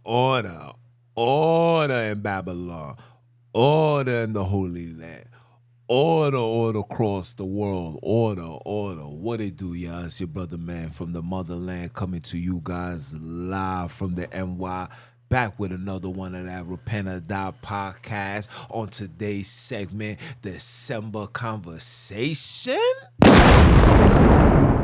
Order. Order in Babylon. Order in the Holy Land. Order across the world. Order. What it do, y'all? It's your brother, man, from the motherland, coming to you guys live from the NY. Back with another one of that Repent or Die podcast. On today's segment, December Conversation.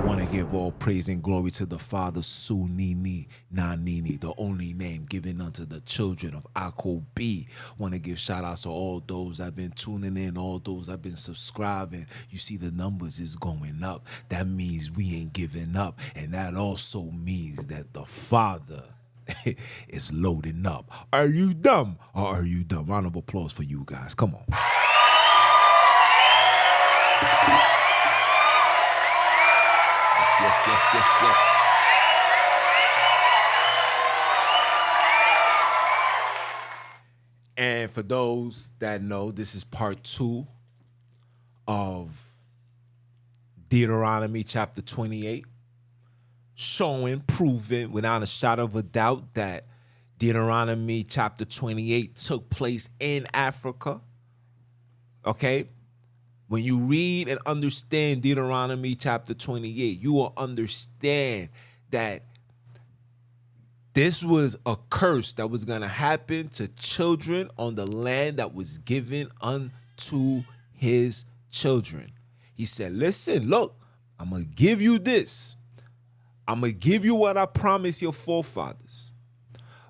Want to give all praise and glory to the Father, Sonini Nanini, the only name given unto the children of Akobi. Want to give shout outs to all those that have been tuning in, all those that have been subscribing. You see the numbers is going up. That means we ain't giving up. And that also means that the Father is loading up. Are you dumb or are you dumb? Round of applause for you guys. Come on. Yes. And for those that know, this is part 2 of Deuteronomy chapter 28, showing, proving without a shadow of a doubt that Deuteronomy chapter 28 took place in Africa. Okay? When you read and understand Deuteronomy chapter 28, you will understand that this was a curse that was going to happen to children on the land that was given unto his children. He said, listen, look, I'm going to give you this. I'm going to give you what I promised your forefathers.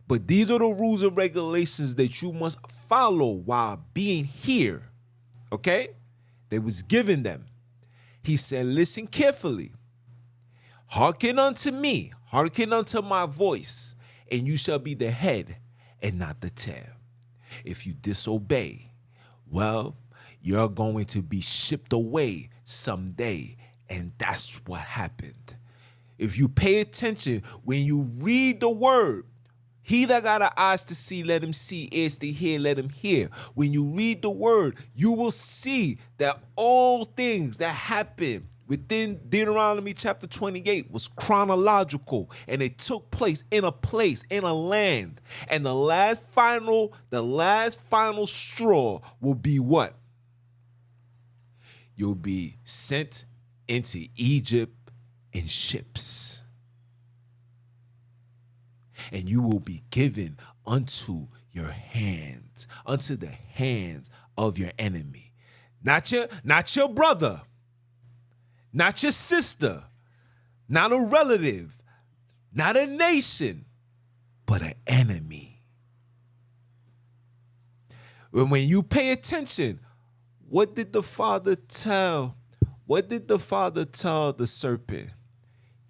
But these are the rules and regulations that you must follow while being here. Okay? They was given them. He said, listen carefully. Hearken unto me. Hearken unto my voice. And you shall be the head and not the tail. If you disobey, well, you're going to be shipped away someday. And that's what happened. If you pay attention, when you read the word, he that got eyes to see, let him see, ears to hear, let him hear. When you read the word, you will see that all things that happen within Deuteronomy chapter 28 was chronological, and it took place, in a land. And the last final straw will be what? You'll be sent into Egypt in ships. And you will be given unto your hands, unto the hands of your enemy. Not your brother, not your sister, not a relative, not a nation, but an enemy. When you pay attention, what did the Father tell? What did the Father tell the serpent?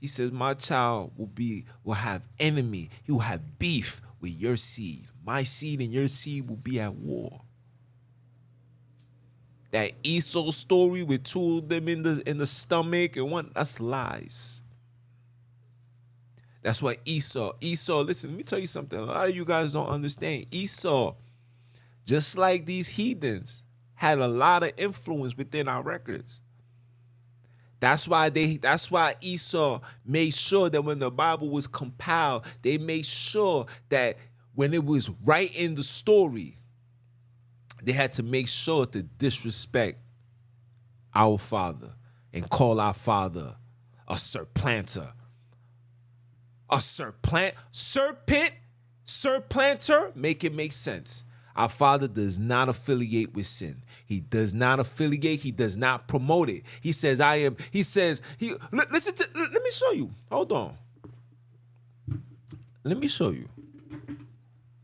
He says, my child will have enemy. He will have beef with your seed. My seed and your seed will be at war. That Esau story with two of them in the stomach and one, that's lies. That's why Esau, listen, let me tell you something. A lot of you guys don't understand. Esau, just like these heathens, had a lot of influence within our records. That's why Esau made sure that when the Bible was compiled, they made sure that when it was right in the story, they had to make sure to disrespect our father and call our father a supplanter. A supplanter, make it make sense. Our Father does not affiliate with sin. He does not affiliate. He does not promote it. He says, let me show you. Hold on. Let me show you.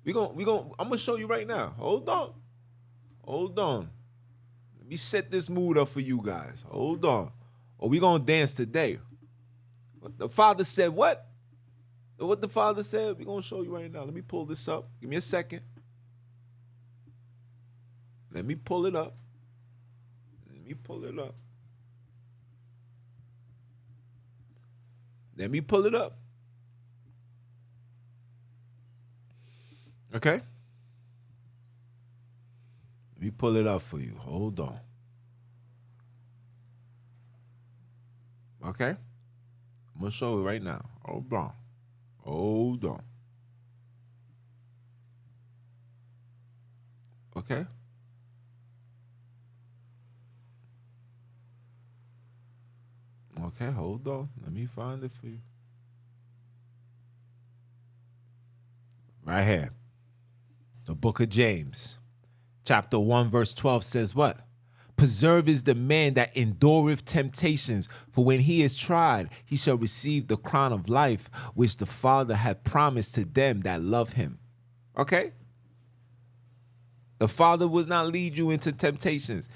I'm going to show you right now. Hold on. Let me set this mood up for you guys. Hold on. Or we going to dance today. What the Father said, what? What the Father said, we're going to show you right now. Let me pull this up. Give me a second. Let me pull it up. Okay? Let me pull it up for you. Hold on. Okay? I'm going to show you right now. Hold on. Okay? Okay, hold on. Let me find it for you. Right here. The book of James, chapter 1, verse 12 says what? Preserved is the man that endureth temptations, for when he is tried, he shall receive the crown of life, which the Father hath promised to them that love him. Okay? The Father will not lead you into temptations.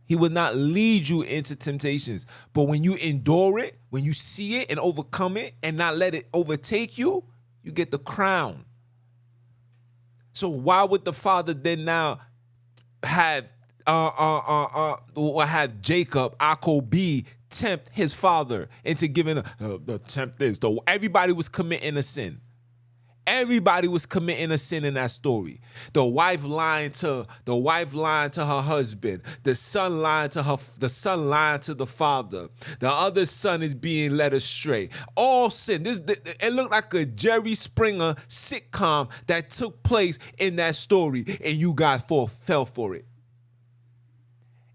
He will not lead you into temptations. But when you endure it, when you see it and overcome it and not let it overtake you, you get the crown. So why would the Father then now have Jacob, Akobi, tempt his father into giving tempt this? So everybody was committing a sin. Everybody was committing a sin in that story. The wife lying to her husband. The son lying to the father. The other son is being led astray. All sin. It looked like a Jerry Springer sitcom that took place in that story, and you guys fell for it.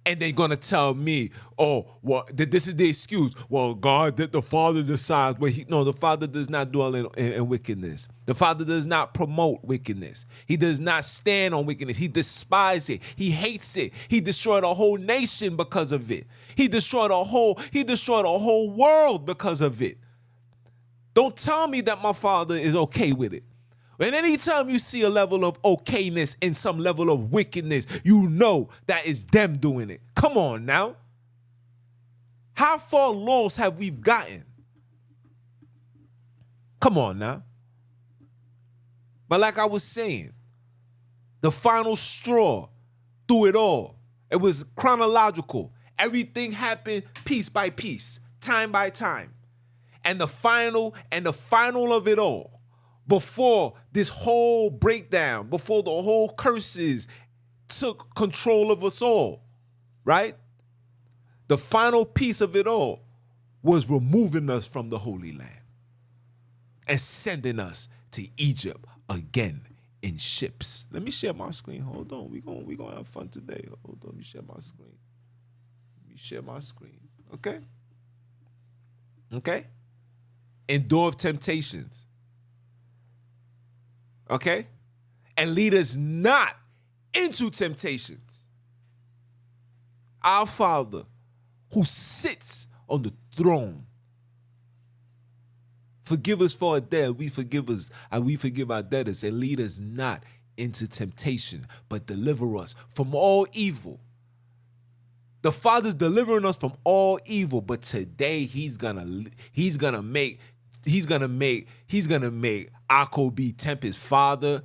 And they're going to tell me, oh, well, this is the excuse. Well, God, the Father decides. No, the Father does not dwell in wickedness. The Father does not promote wickedness. He does not stand on wickedness. He despises it. He hates it. He destroyed a whole nation because of it. He destroyed a whole world because of it. Don't tell me that my Father is okay with it. And anytime you see a level of okayness and some level of wickedness, you know that is them doing it. Come on now. How far lost have we gotten? Come on now. But like I was saying, the final straw through it all, it was chronological. Everything happened piece by piece, time by time. And the final of it all, before this whole breakdown, before the whole curses took control of us all, right? The final piece of it all was removing us from the Holy Land and sending us to Egypt again in ships. Let me share my screen. Hold on. We're gonna have fun today. Hold on. Let me share my screen. Okay? Okay? Endure temptations. Okay? And lead us not into temptations. Our Father who sits on the throne, forgive us for our debt, we forgive our debtors, and lead us not into temptation, but deliver us from all evil. The Father's delivering us from all evil, but today he's gonna make Akobi tempt his father,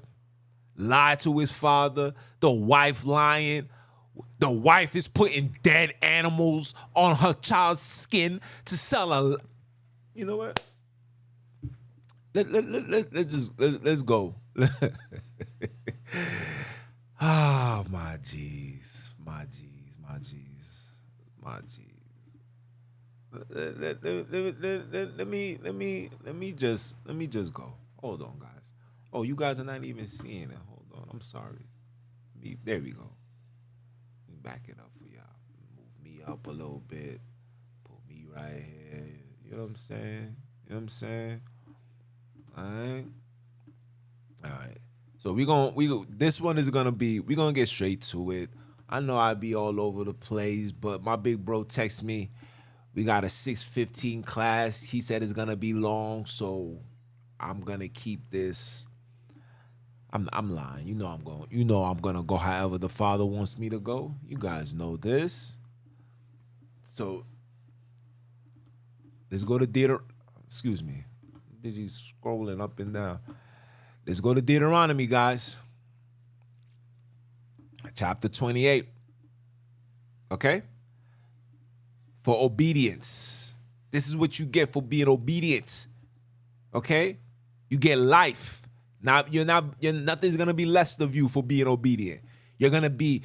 lie to his father, the wife lying. The wife is putting dead animals on her child's skin to sell a. You know what? Let's go. Ah, my G's. Let me just go. Hold on, guys. Oh, you guys are not even seeing it. Hold on. I'm sorry. There we go. Let me back it up for y'all. Move me up a little bit. Put me right here. You know what I'm saying? All right. So this one is gonna be. We're gonna get straight to it. I know I'd be all over the place, but my big bro texted me. We got a 6:15 class. He said it's gonna be long, so I'm gonna keep this. I'm lying. You know I'm gonna go however the Father wants me to go. You guys know this. So let's go to excuse me. I'm busy scrolling up and down. Let's go to Deuteronomy, guys. Chapter 28. Okay? For obedience. This is what you get for being obedient. Okay? You get life. Now nothing's gonna be less of you for being obedient. You're gonna be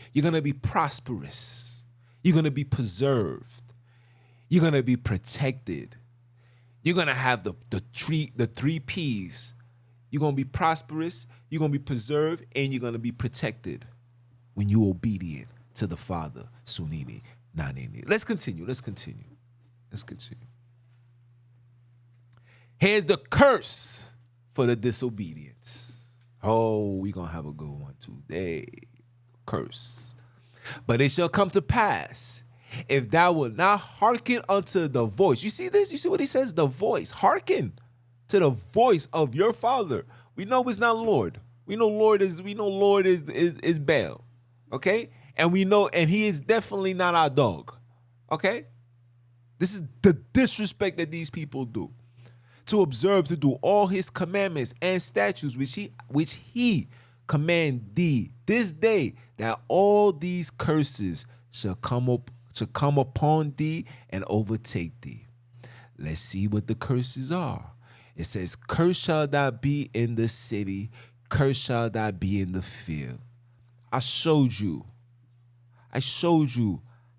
prosperous. You're gonna be preserved. You're gonna be protected. You're gonna have the three P's. You're gonna be prosperous, you're gonna be preserved, and you're gonna be protected. when you obedient to the Father, Sonini Nanini. Let's continue. Here's the curse for the disobedience. Oh, we're going to have a good one today. Curse. But it shall come to pass, if thou wilt not hearken unto the voice. You see this? You see what he says? The voice. Hearken to the voice of your father. We know it's not Lord. We know Lord is Baal. Okay? And we know, and he is definitely not our dog. Okay? This is the disrespect that these people do. To observe, to do all his commandments and statutes which he command thee this day, that all these curses shall come upon thee and overtake thee. Let's see what the curses are. It says, "Cursed shall thou be in the city, cursed shall thou be in the field." I showed you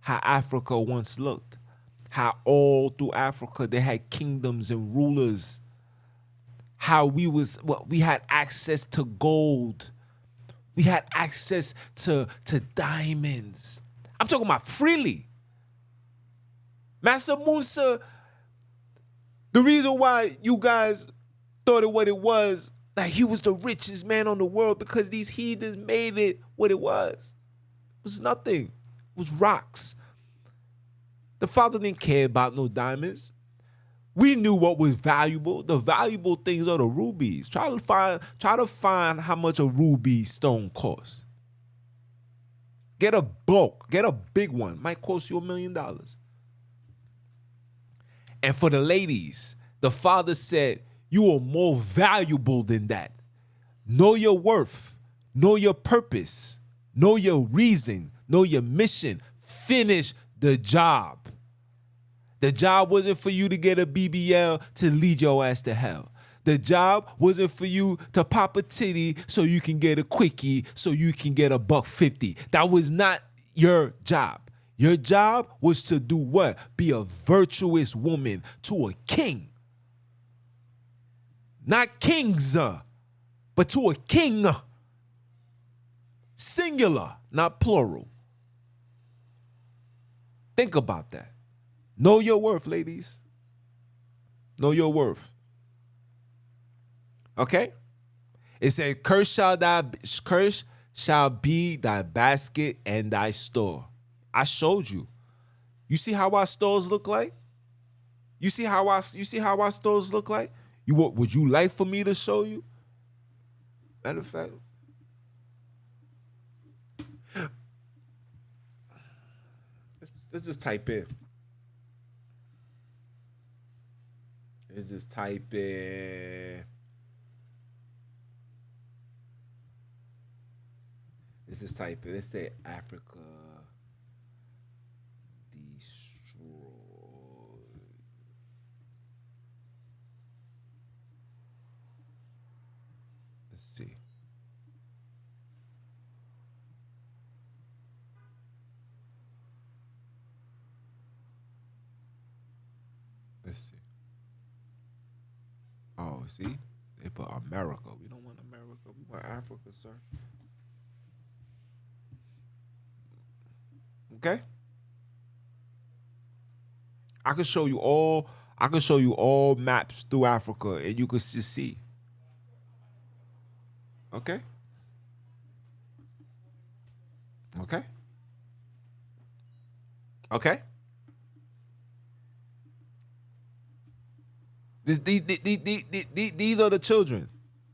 how Africa once looked. How all through Africa they had kingdoms and rulers. How we had access to gold. We had access to diamonds. I'm talking about freely. Master Musa, the reason why you guys thought it what it was, like he was the richest man on the world, because these heathens made it what it was. It was nothing. It was rocks. The Father didn't care about no diamonds. We knew what was valuable. The valuable things are the rubies. Try to find how much a ruby stone costs. Get a bulk. Get a big one. Might cost you $1 million. And for the ladies, the Father said, you are more valuable than that. Know your worth. Know your purpose. Know your reason. Know your mission. Finish the job. The job wasn't for you to get a BBL to lead your ass to hell. The job wasn't for you to pop a titty so you can get a quickie, so you can get $1.50. That was not your job. Your job was to do what? Be a virtuous woman to a king. Not kings, but to a king. Singular, not plural. Think about that. Know your worth, ladies. Know your worth. Okay? It said, cursed shall be thy basket and thy store. I showed you. You see how our stores look like? You see how our stores look like? Would you like for me to show you? Matter of fact. Let's just type in. Let's just type in. Let's say Africa destroyed. Let's see. Oh, see? They put America. We don't want America. We want Africa, sir. Okay? I can show you all maps through Africa and you can see. Okay? Okay? Okay? These are the children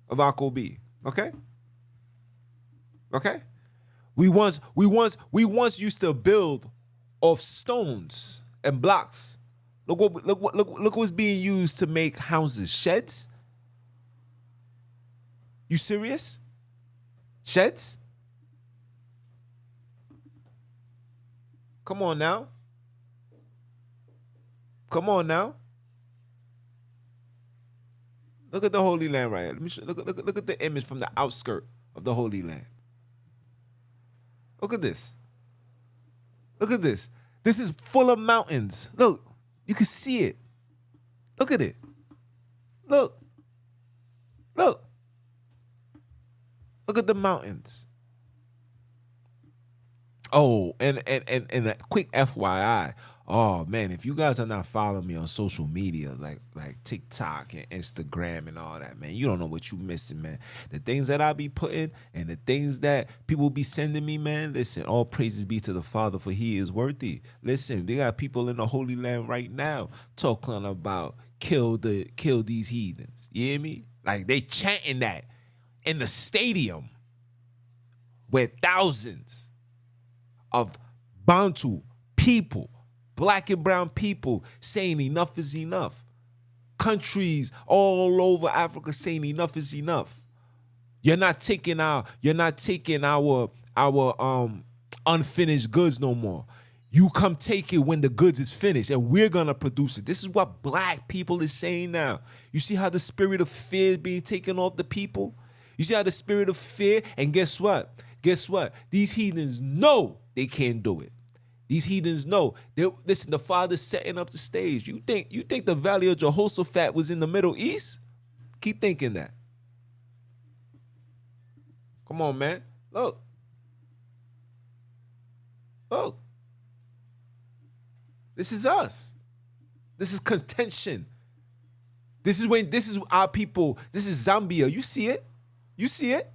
of Akobi. Okay? Okay? We once used to build off stones and blocks. Look what's being used to make houses. Sheds? You serious? Sheds? Come on now. Come on now. Look at the Holy Land right here. Let me show, look at the image from the outskirt of the Holy Land. Look at this. Look at this. This is full of mountains. Look, you can see it. Look at it. Look. Look. Look at the mountains. Oh, and a quick FYI. Oh man, if you guys are not following me on social media like TikTok and Instagram and all that, man, you don't know what you missing, man. The things that I be putting and the things that people be sending me, man. Listen, all praises be to the Father, for He is worthy. Listen, they got people in the Holy Land right now talking about kill these heathens. You hear me? Like they chanting that in the stadium where thousands of Bantu people, black and brown people, saying enough is enough. Countries all over Africa saying enough is enough. You're not taking our unfinished goods no more. You come take it when the goods is finished, and we're gonna produce it. This is what black people is saying now. You see how the spirit of fear is being taken off the people? You see how the spirit of fear, and guess what? Guess what? These heathens know they can't do it. These heathens know. Listen, the Father's setting up the stage. You think the Valley of Jehoshaphat was in the Middle East? Keep thinking that. Come on, man. Look. Look. This is us. This is contention. This is our people. This is Zambia. You see it? You see it?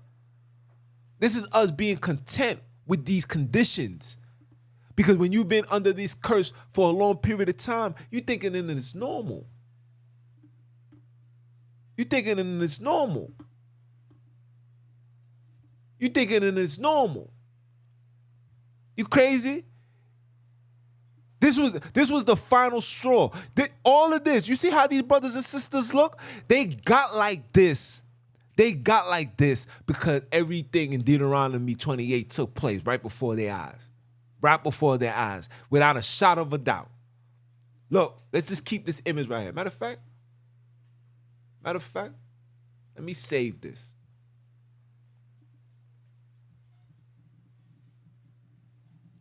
This is us being content with these conditions. Because when you've been under this curse for a long period of time, you're thinking that it's normal. You're thinking that it's normal. You're thinking that it's normal. You crazy? This was the final straw. All of this, you see how these brothers and sisters look? They got like this. They got like this because everything in Deuteronomy 28 took place right before their eyes. Right before their eyes, without a shot of a doubt. Look, let's just keep this image right here. Matter of fact, let me save this.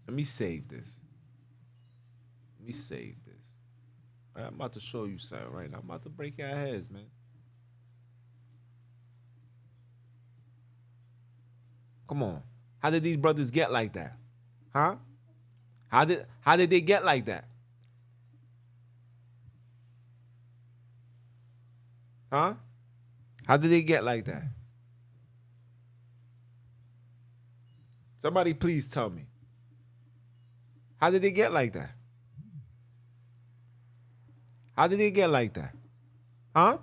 Let me save this. All right, I'm about to show you something right now. I'm about to break your heads, man. Come on. How did these brothers get like that? Huh? How did they get like that? Huh? How did they get like that? Somebody please tell me. How did they get like that? How did they get like that? Huh?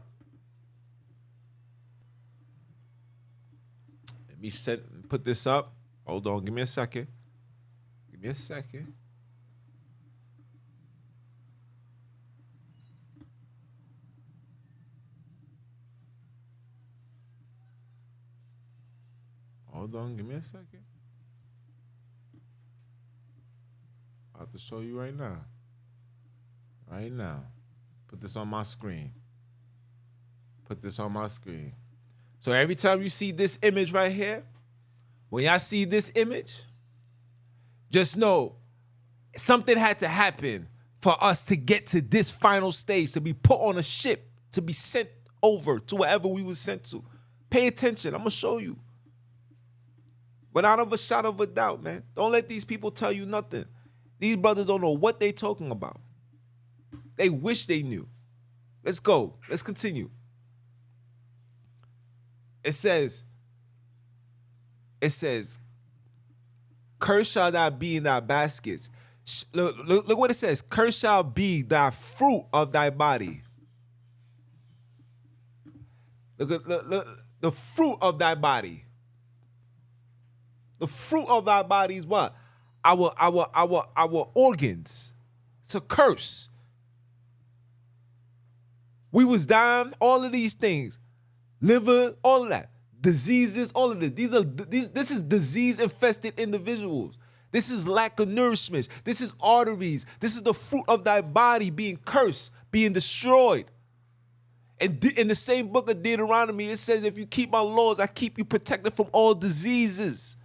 Let me put this up. Hold on, give me a second. Give me a second. Hold on, give me a second. I have to show you right now. Right now. Put this on my screen. Put this on my screen. So every time you see this image right here, when y'all see this image, just know something had to happen for us to get to this final stage, to be put on a ship, to be sent over to wherever we were sent to. Pay attention. I'm going to show you. Without a shadow of a doubt, man. Don't let these people tell you nothing. These brothers don't know what they talking about. They wish they knew. Let's go. Let's continue. It says, cursed shall thou be in thy baskets. Look what it says. Cursed shall be thy fruit of thy body. Look, the fruit of thy body. The fruit of thy body is what? Our organs. It's a curse. We was dying, all of these things. Liver, all of that. Diseases, all of this. This is disease-infested individuals. This is lack of nourishment. This is arteries. This is the fruit of thy body being cursed, being destroyed. And in the same book of Deuteronomy, it says, if you keep my laws, I keep you protected from all diseases.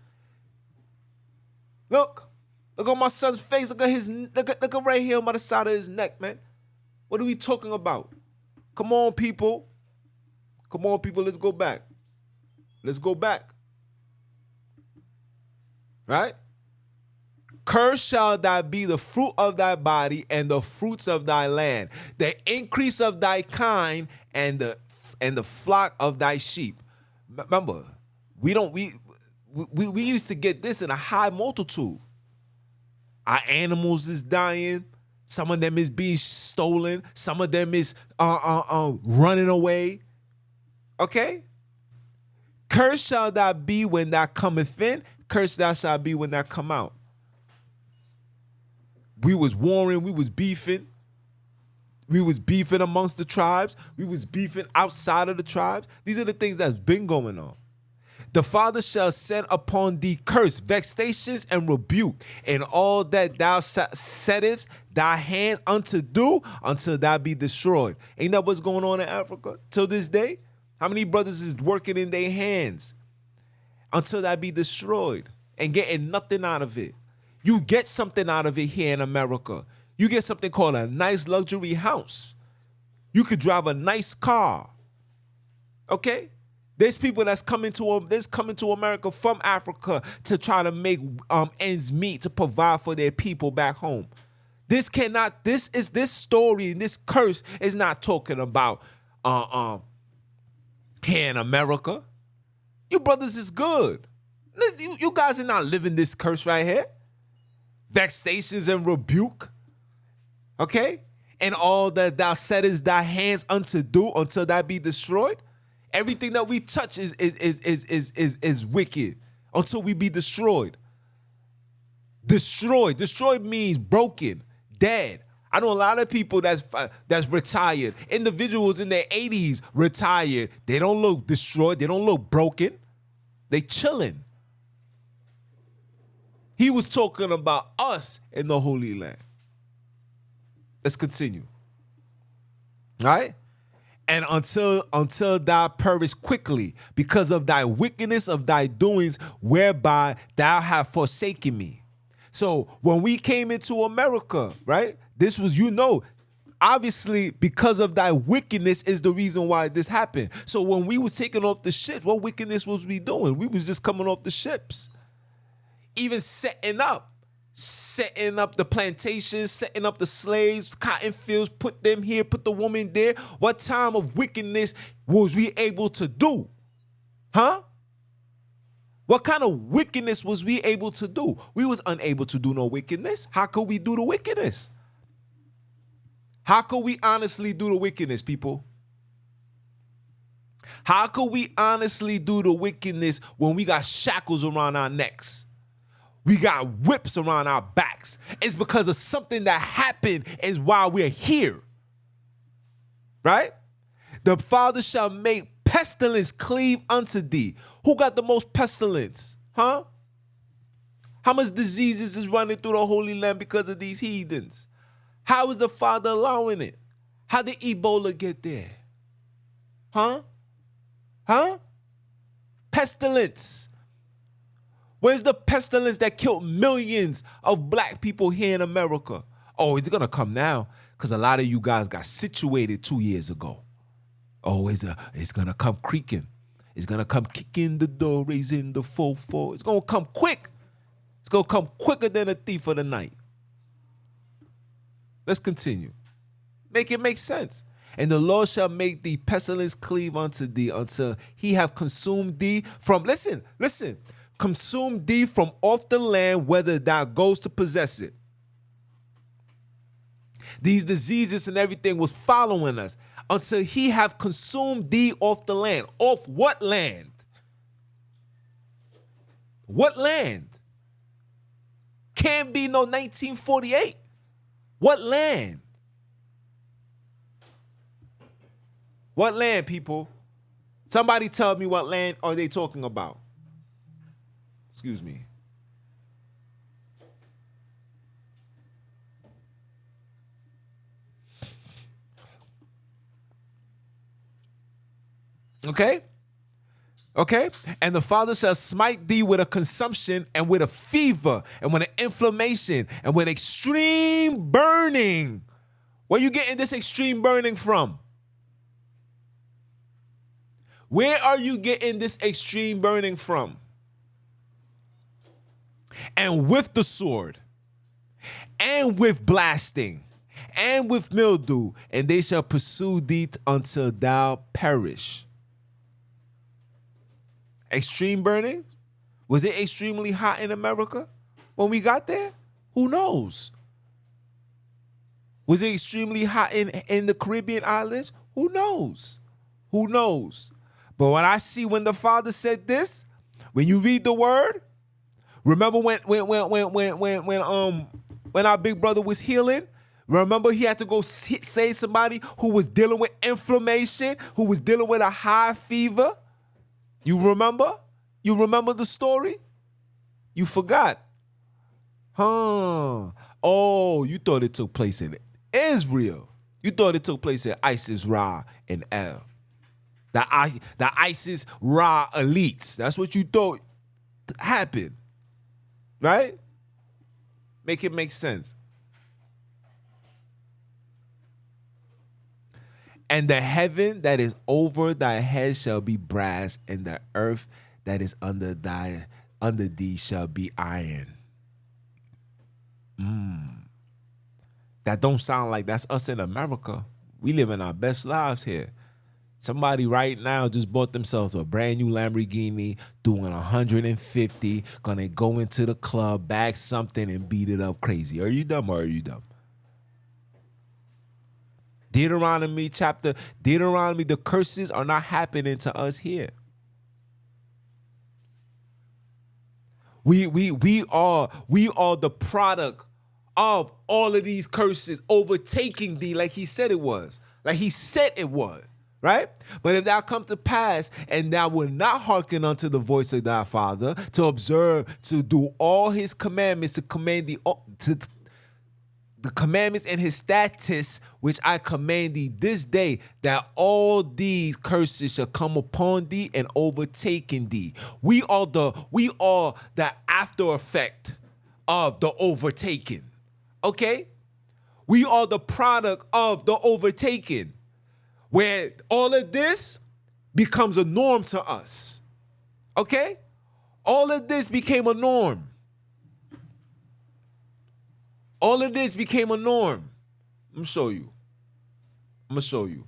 Look on my son's face. Look at right here on the side of his neck, man. What are we talking about? Come on, people. Come on, people. Let's go back. Let's go back. Right? Cursed shall thy be the fruit of thy body and the fruits of thy land, the increase of thy kind and the flock of thy sheep. Remember, we used to get this in a high multitude. Our animals is dying. Some of them is being stolen. Some of them is running away. Okay? Cursed shall thou be when thou cometh in. Cursed thou shalt be when thou come out. We was warring. We was beefing. We was beefing amongst the tribes. We was beefing outside of the tribes. These are the things that's been going on. The Father shall send upon thee curse, vexations, and rebuke, and all that thou settest thy hands unto do, until thou be destroyed. Ain't that what's going on in Africa till this day? How many brothers is working in their hands until thou be destroyed and getting nothing out of it? You get something out of it here in America. You get something called a nice luxury house. You could drive a nice car. Okay? There's people that's coming to America from Africa to try to make ends meet to provide for their people back home. This story and this curse is not talking about here in America. You brothers is good. You guys are not living this curse right here. Vexations and rebuke. Okay? And all that thou settest thy hands unto do until thou be destroyed. Everything that we touch is wicked until we be destroyed. Destroyed means broken, dead. I know a lot of people that's retired. Individuals in their 80s retired. They don't look destroyed. They don't look broken. They chilling. He was talking about us in the Holy Land. Let's continue. All right? And until thou perish quickly, because of thy wickedness of thy doings, whereby thou hast forsaken me. So when we came into America, right? This was, obviously because of thy wickedness is the reason why this happened. So when we was taking off the ships, what wickedness was we doing? We was just coming off the ships. Even setting up the plantations, setting up the slaves, cotton fields, put them here, put the woman there. What time of wickedness was we able to do? Huh? What kind of wickedness was we able to do? We was unable to do no wickedness. How could we do the wickedness? How could we honestly do the wickedness, people? How could we honestly do the wickedness when we got shackles around our necks? We got whips around our backs. It's because of something that happened is why we're here. Right? The Father shall make pestilence cleave unto thee. Who got the most pestilence? Huh? How much diseases is running through the Holy Land because of these heathens? How is the Father allowing it? How did Ebola get there? Huh? Huh? Pestilence. Where's the pestilence that killed millions of black people here in America? Oh, it's going to come now because a lot of you guys got situated 2 years ago. Oh, it's going to come creaking. It's going to come kicking the door, raising the fofo. It's going to come quick. It's going to come quicker than a thief of the night. Let's continue. Make it make sense. And the Lord shall make thee pestilence cleave unto thee until he have consumed thee from, listen, consume thee from off the land, whether thou goest to possess it. These diseases and everything was following us until he have consumed thee off the land. Off what land? What land? Can't be no 1948. What land? What land, people? Somebody tell me what land are they talking about? Excuse me. Okay? Okay? And the Father shall smite thee with a consumption and with a fever and with an inflammation and with extreme burning. Where you getting this extreme burning from? Where are you getting this extreme burning from? And with the sword. and with blasting, and with mildew, and they shall pursue thee until thou perish. Extreme burning? Was it extremely hot in America when we got there? Who knows? Was it extremely hot in the Caribbean islands? Who knows? Who knows? But when the Father said this, when you read the word, remember when our big brother was healing? Remember he had to go save somebody who was dealing with inflammation, who was dealing with a high fever? You remember? You remember the story? You forgot. Huh. Oh, you thought it took place in Israel. You thought it took place in Isis, Ra, and El. The Isis, Ra elites. That's what you thought happened. Right? Make it make sense. And the heaven that is over thy head shall be brass, and the earth that is under thee shall be iron. That don't sound like that's us in America. We living our best lives here. Somebody right now just bought themselves a brand new Lamborghini, doing 150, gonna go into the club, bag something, and beat it up crazy. Are you dumb or are you dumb? Deuteronomy, the curses are not happening to us here. We are the product of all of these curses overtaking thee, like he said it was. Like he said it was, right? But if thou come to pass, and thou wilt not hearken unto the voice of thy father, to observe, to do all his commandments, to command thee, the commandments and his statutes, which I command thee this day, that all these curses shall come upon thee and overtaken thee. We are the after effect of the overtaken. Okay? We are the product of the overtaken, where all of this becomes a norm to us. Okay? All of this became a norm. All of this became a norm. I'm gonna show you.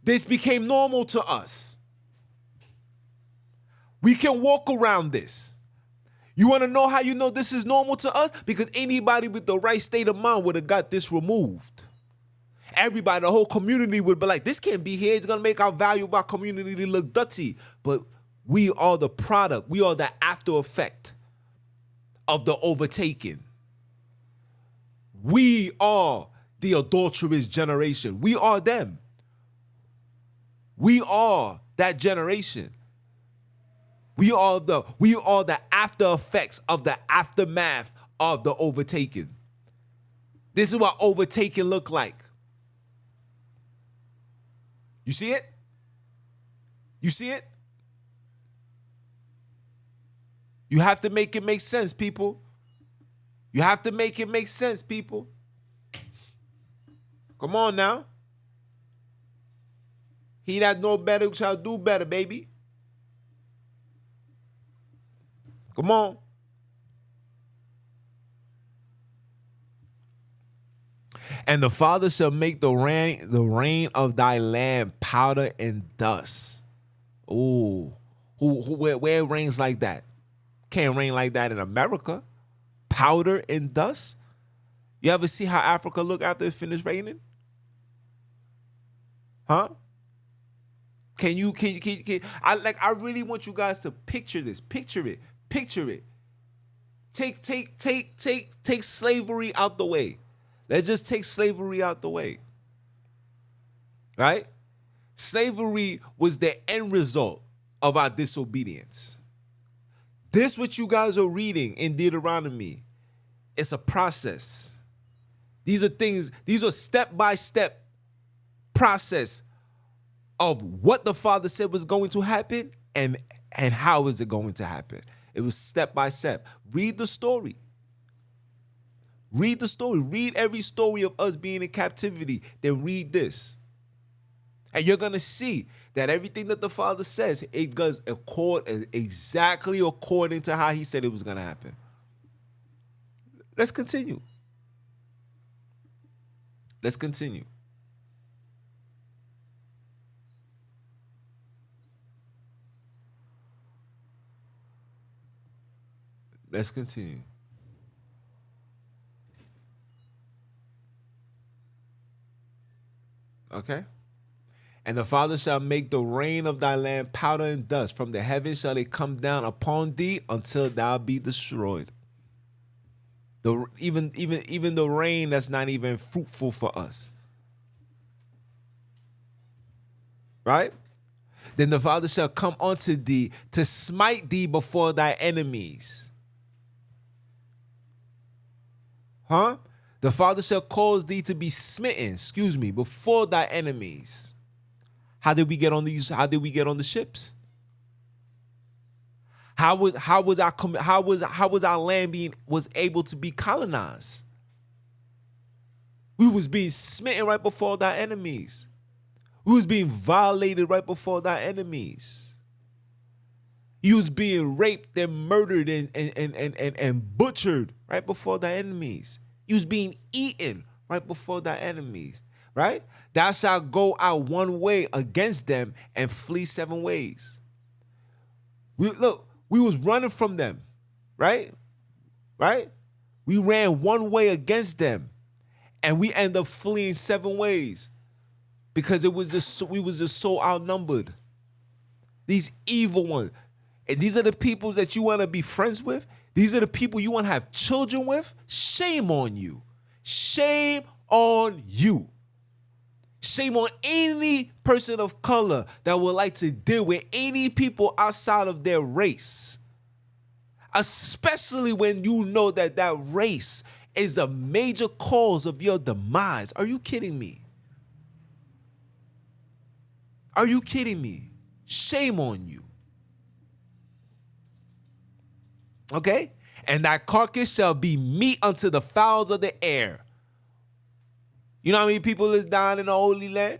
This became normal to us. We can walk around this. You want to know how you know this is normal to us? Because anybody with the right state of mind would have got this removed. Everybody, the whole community would be like, this can't be here. It's going to make our value of our community look dirty. But we are the product. We are the after effect of the overtaken. We are the adulterous generation. We are them. We are that generation. We are the after effects of the aftermath of the overtaken. This is what overtaken look like. You see it? You see it? You have to make it make sense, people. You have to make it make sense, people. Come on now. He that know better shall do better, baby. Come on. And the Father shall make the rain of thy land powder and dust. Ooh. Where it rains like that? Can't rain like that in America. Powder and dust. You ever see how Africa look after it finished raining? Huh? I really want you guys to picture this. Picture it. Picture it. Take slavery out the way. Let's just take slavery out the way. Right? Slavery was the end result of our disobedience. This, what you guys are reading in Deuteronomy, it's a process. These are step-by-step process of what the Father said was going to happen and how is it going to happen. It was step by step. Read the story. Read the story. Read every story of us being in captivity. Then read this. And you're going to see that everything that the Father says, it goes exactly according to how he said it was going to happen. Let's continue. Let's continue. Let's continue. Okay? And the Father shall make the rain of thy land powder and dust. From the heavens shall they come down upon thee until thou be destroyed. Even the rain that's not even fruitful for us. Right? Then the Father shall come unto thee to smite thee before thy enemies. Huh? The Father shall cause thee to be smitten, before thy enemies. How did we get on these? How did we get on the ships? How was our land was able to be colonized? We was being smitten right before thy enemies. We was being violated right before thy enemies. You was being raped and murdered and butchered right before thy enemies. You was being eaten right before thy enemies, right? Thou shalt go out one way against them and flee 7 ways. We was running from them, right? Right? We ran one way against them and we end up fleeing 7 ways because we was just so outnumbered. These evil ones. And these are the people that you want to be friends with. These are the people you want to have children with. Shame on you. Shame on you. Shame on any person of color that would like to deal with any people outside of their race. Especially when you know that that race is a major cause of your demise. Are you kidding me? Are you kidding me? Shame on you. Okay? And thy carcass shall be meat unto the fowls of the air. You know how many people is dying in the Holy Land?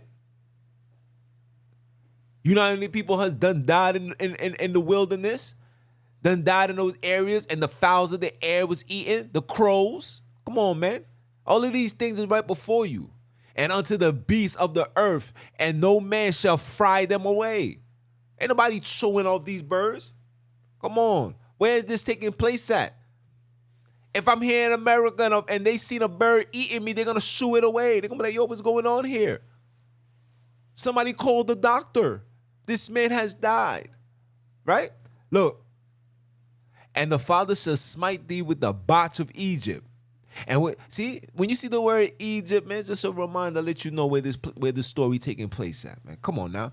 You know how many people has done died in the wilderness? Done died in those areas and the fowls of the air was eaten? The crows? Come on, man. All of these things is right before you. And unto the beasts of the earth, and no man shall fry them away. Ain't nobody showing off these birds. Come on. Where is this taking place at? If I'm here in America and they seen a bird eating me, they're going to shoo it away. They're going to be like, yo, what's going on here? Somebody called the doctor. This man has died. Right? Look. And the Father shall smite thee with the botch of Egypt. And when you see the word Egypt, man, it's just a reminder to let you know where this story taking place at, man. Come on now.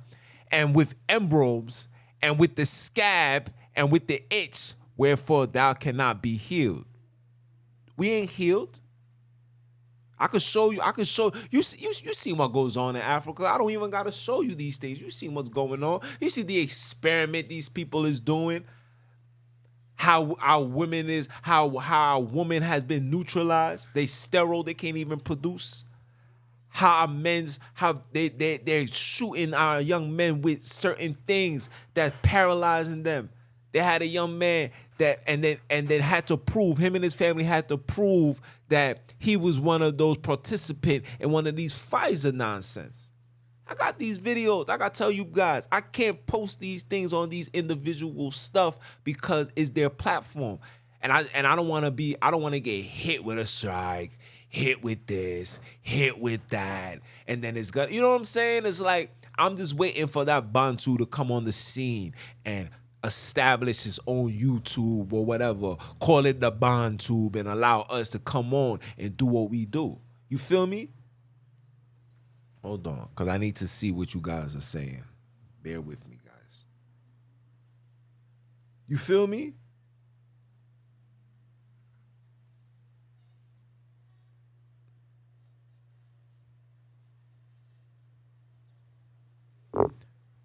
And with embromes, and with the scab, and with the itch, wherefore thou cannot be healed. We ain't healed. I could show you. You see what goes on in Africa. I don't even got to show you these things. You see what's going on. You see the experiment these people is doing. How our women is, how our woman has been neutralized. They sterile. They can't even produce. How they're shooting our young men with certain things that's paralyzing them. They had a young man that and then had to prove, him and his family had to prove that he was one of those participants in one of these Pfizer nonsense. I got these videos. I gotta tell you guys, I can't post these things on these individual stuff because it's their platform. And I don't want to get hit with a strike, hit with this, hit with that, and then it's gonna, you know what I'm saying? It's like I'm just waiting for that Bantu to come on the scene and establish his own YouTube or whatever, call it the Bantu, and allow us to come on and do what we do. You feel me? Hold on, because I need to see what you guys are saying. Bear with me, guys. You feel me?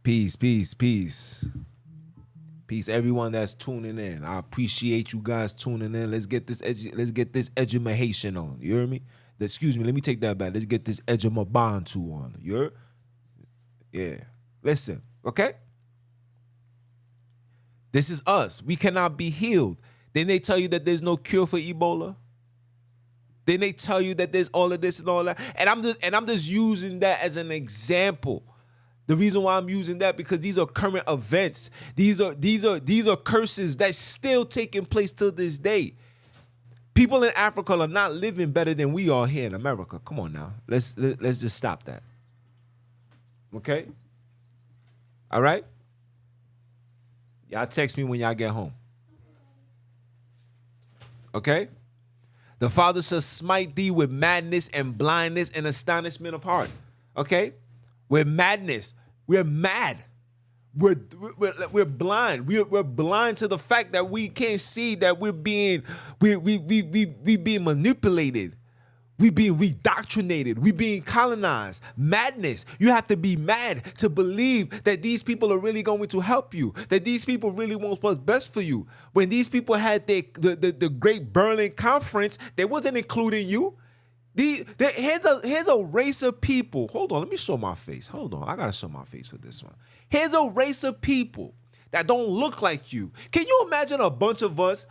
Peace, peace, peace. Peace, everyone that's tuning in. I appreciate you guys tuning in. Let's get this education on. You hear me? Excuse me, let me take that back. Let's get this Bantu on. You heard? Yeah. Listen, okay? This is us. We cannot be healed. Then they tell you that there's no cure for Ebola. Then they tell you that there's all of this and all that. And I'm just using that as an example. The reason why I'm using that because these are current events. These are curses that's still taking place till this day. People in Africa are not living better than we are here in America. Come on now. Let's just stop that. Okay? All right? Y'all text me when y'all get home. Okay? The Father shall smite thee with madness and blindness and astonishment of heart. Okay? We're madness. We're mad. We're blind. We're blind to the fact that we can't see that we're being manipulated. We being redoctrinated. We being colonized. Madness. You have to be mad to believe that these people are really going to help you. That these people really want what's best for you. When these people had the Great Berlin Conference, they wasn't including you. Here's a race of people. Hold on, let me show my face. Hold on, I gotta show my face for this one. Here's a race of people that don't look like you. Can you imagine a bunch of us?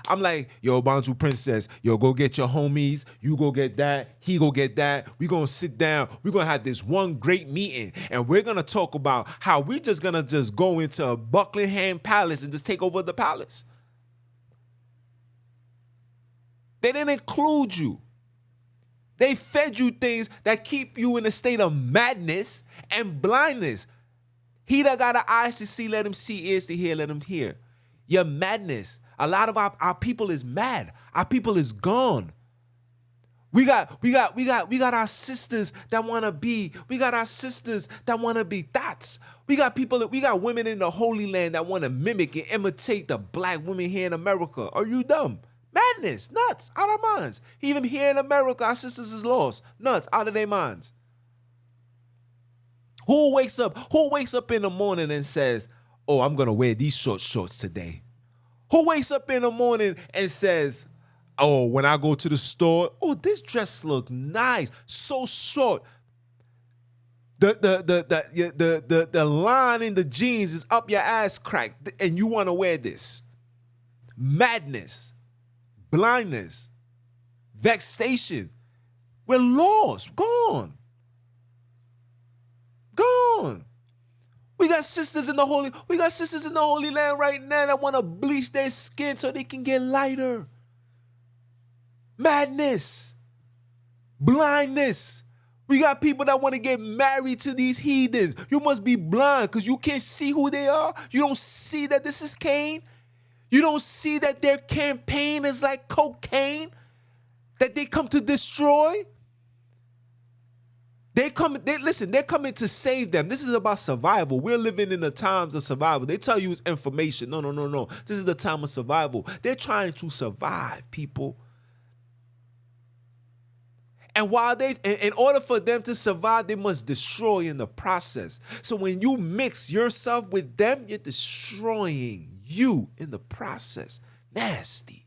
I'm like, yo, Bantu Princess, yo, go get your homies. You go get that. He go get that. We gonna sit down. We gonna have this one great meeting, and we're gonna talk about how we gonna go into Buckingham Palace and just take over the palace. They didn't include you. They fed you things that keep you in a state of madness and blindness. He that got eyes to see, let him see, ears to hear, let him hear. Your madness. A lot of our people is mad. Our people is gone. We got our sisters that want to be. We got our sisters that want to be thoughts. We got women in the Holy Land that want to mimic and imitate the black women here in America. Are you dumb? Madness, nuts, out of minds. Even here in America, our sisters is lost. Nuts, out of their minds. Who wakes up in the morning and says, oh, I'm going to wear these short shorts today? Who wakes up in the morning and says, oh, when I go to the store, oh, this dress look nice, so short. The line in the jeans is up your ass crack, and you want to wear this. Madness. Blindness, vexation. We're lost, gone. We got sisters in the Holy Land right now that want to bleach their skin so they can get lighter. Madness, blindness. We got people that want to get married to these heathens. You must be blind because you can't see who they are. You don't see that this is Cain. You don't see that their campaign is like cocaine that they come to destroy? They're coming to save them. This is about survival. We're living in the times of survival. They tell you it's information. No. This is the time of survival. They're trying to survive, people. And in order for them to survive, they must destroy in the process. So when you mix yourself with them, you're destroying you in the process. Nasty.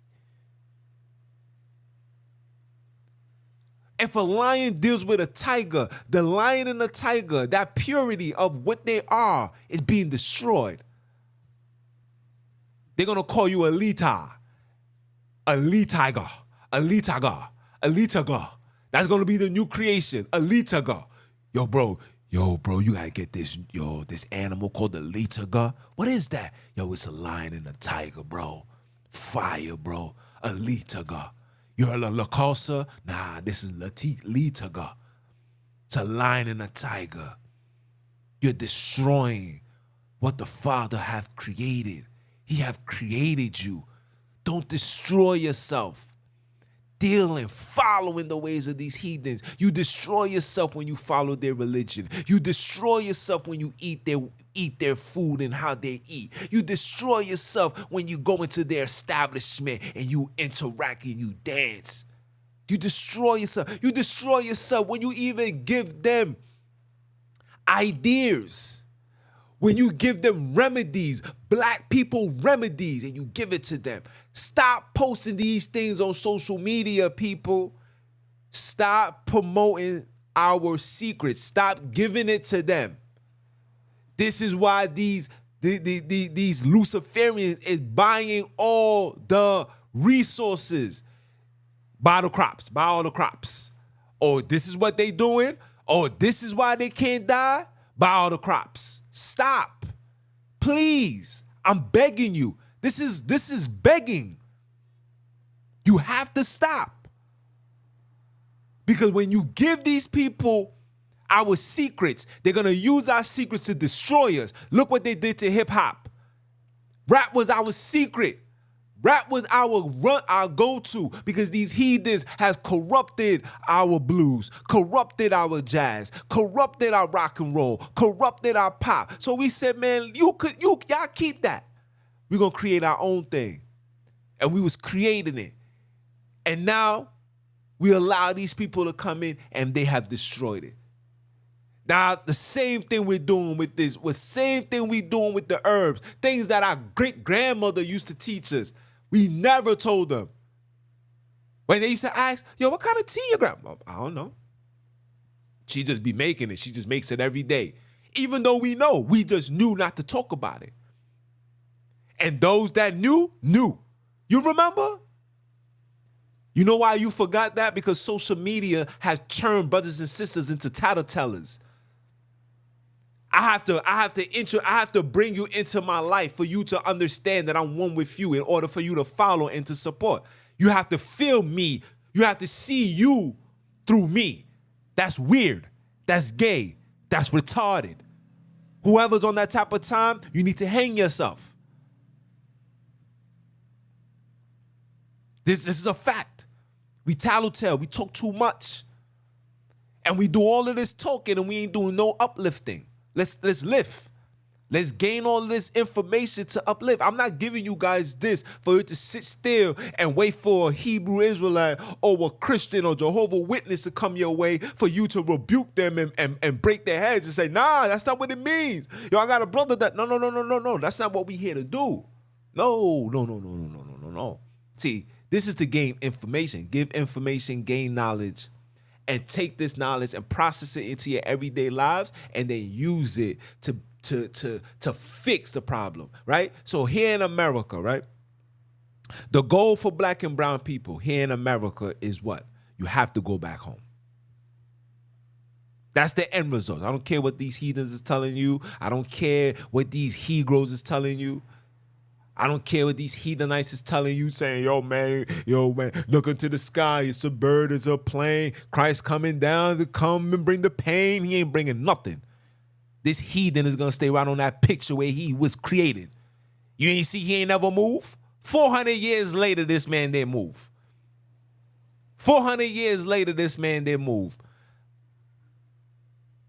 If a lion deals with a tiger, the lion and the tiger, that purity of what they are is being destroyed. They're going to call you a lita, a litaga. That's going to be the new creation, a litaga. Yo, bro, you got to get this animal called the litaga. What is that? Yo, it's a lion and a tiger, bro. Fire, bro. A litaga. You're a Lacosta? Nah, this is litaga. It's a lion and a tiger. You're destroying what the Father hath created. He hath created you. Don't destroy yourself. Dealing, following the ways of these heathens. You destroy yourself when you follow their religion. You destroy yourself when you eat their food and how they eat. You destroy yourself when you go into their establishment and you interact and you dance. You destroy yourself. You destroy yourself when you even give them ideas. When you give them remedies, black people remedies, and you give it to them. Stop posting these things on social media, people. Stop promoting our secrets. Stop giving it to them. This is why these Luciferians is buying all the resources. Buy the crops. Buy all the crops. Or this is what they doing. Or this is why they can't die. Buy all the crops. Stop. Please. I'm begging you. This is begging. You have to stop. Because when you give these people our secrets, they're going to use our secrets to destroy us. Look what they did to hip hop. Rap was our secret. Rap was our go-to, because these heathens has corrupted our blues, corrupted our jazz, corrupted our rock and roll, corrupted our pop. So we said, man, y'all keep that. We're gonna create our own thing. And we was creating it. And now we allow these people to come in and they have destroyed it. Now, the same thing we're doing with this, the same thing we're doing with the herbs, things that our great-grandmother used to teach us. We never told them. When they used to ask, yo, what kind of tea your grandma? I don't know. She just be making it. She just makes it every day. Even though we know, we just knew not to talk about it. And those that knew. You remember? You know why you forgot that? Because social media has turned brothers and sisters into tattletellers. I have to bring you into my life for you to understand that I'm one with you in order for you to follow and to support. You have to feel me. You have to see you through me. That's weird. That's gay. That's retarded. Whoever's on that type of time, you need to hang yourself. This is a fact. We tattletale. We talk too much. And we do all of this talking and we ain't doing no uplifting. Let's lift. Let's gain all of this information to uplift. I'm not giving you guys this for you to sit still and wait for a Hebrew Israelite or a Christian or Jehovah's Witness to come your way for you to rebuke them and break their heads and say, nah, that's not what it means. Yo, I got a brother that, no. That's not what we here to do. No. See, this is to gain information. Give information, gain knowledge. And take this knowledge and process it into your everyday lives and then use it to fix the problem, right? So here in America, right? The goal for black and brown people here in America is what? You have to go back home. That's the end result. I don't care what these heathens is telling you. I don't care what these Hebrews is telling you. I don't care what these heathenites is telling you, saying, yo, man, look into the sky. It's a bird, it's a plane. Christ coming down to come and bring the pain. He ain't bringing nothing. This heathen is going to stay right on that picture where he was created. You ain't see he ain't never moved? 400 years later, this man didn't move. 400 years later, this man didn't move.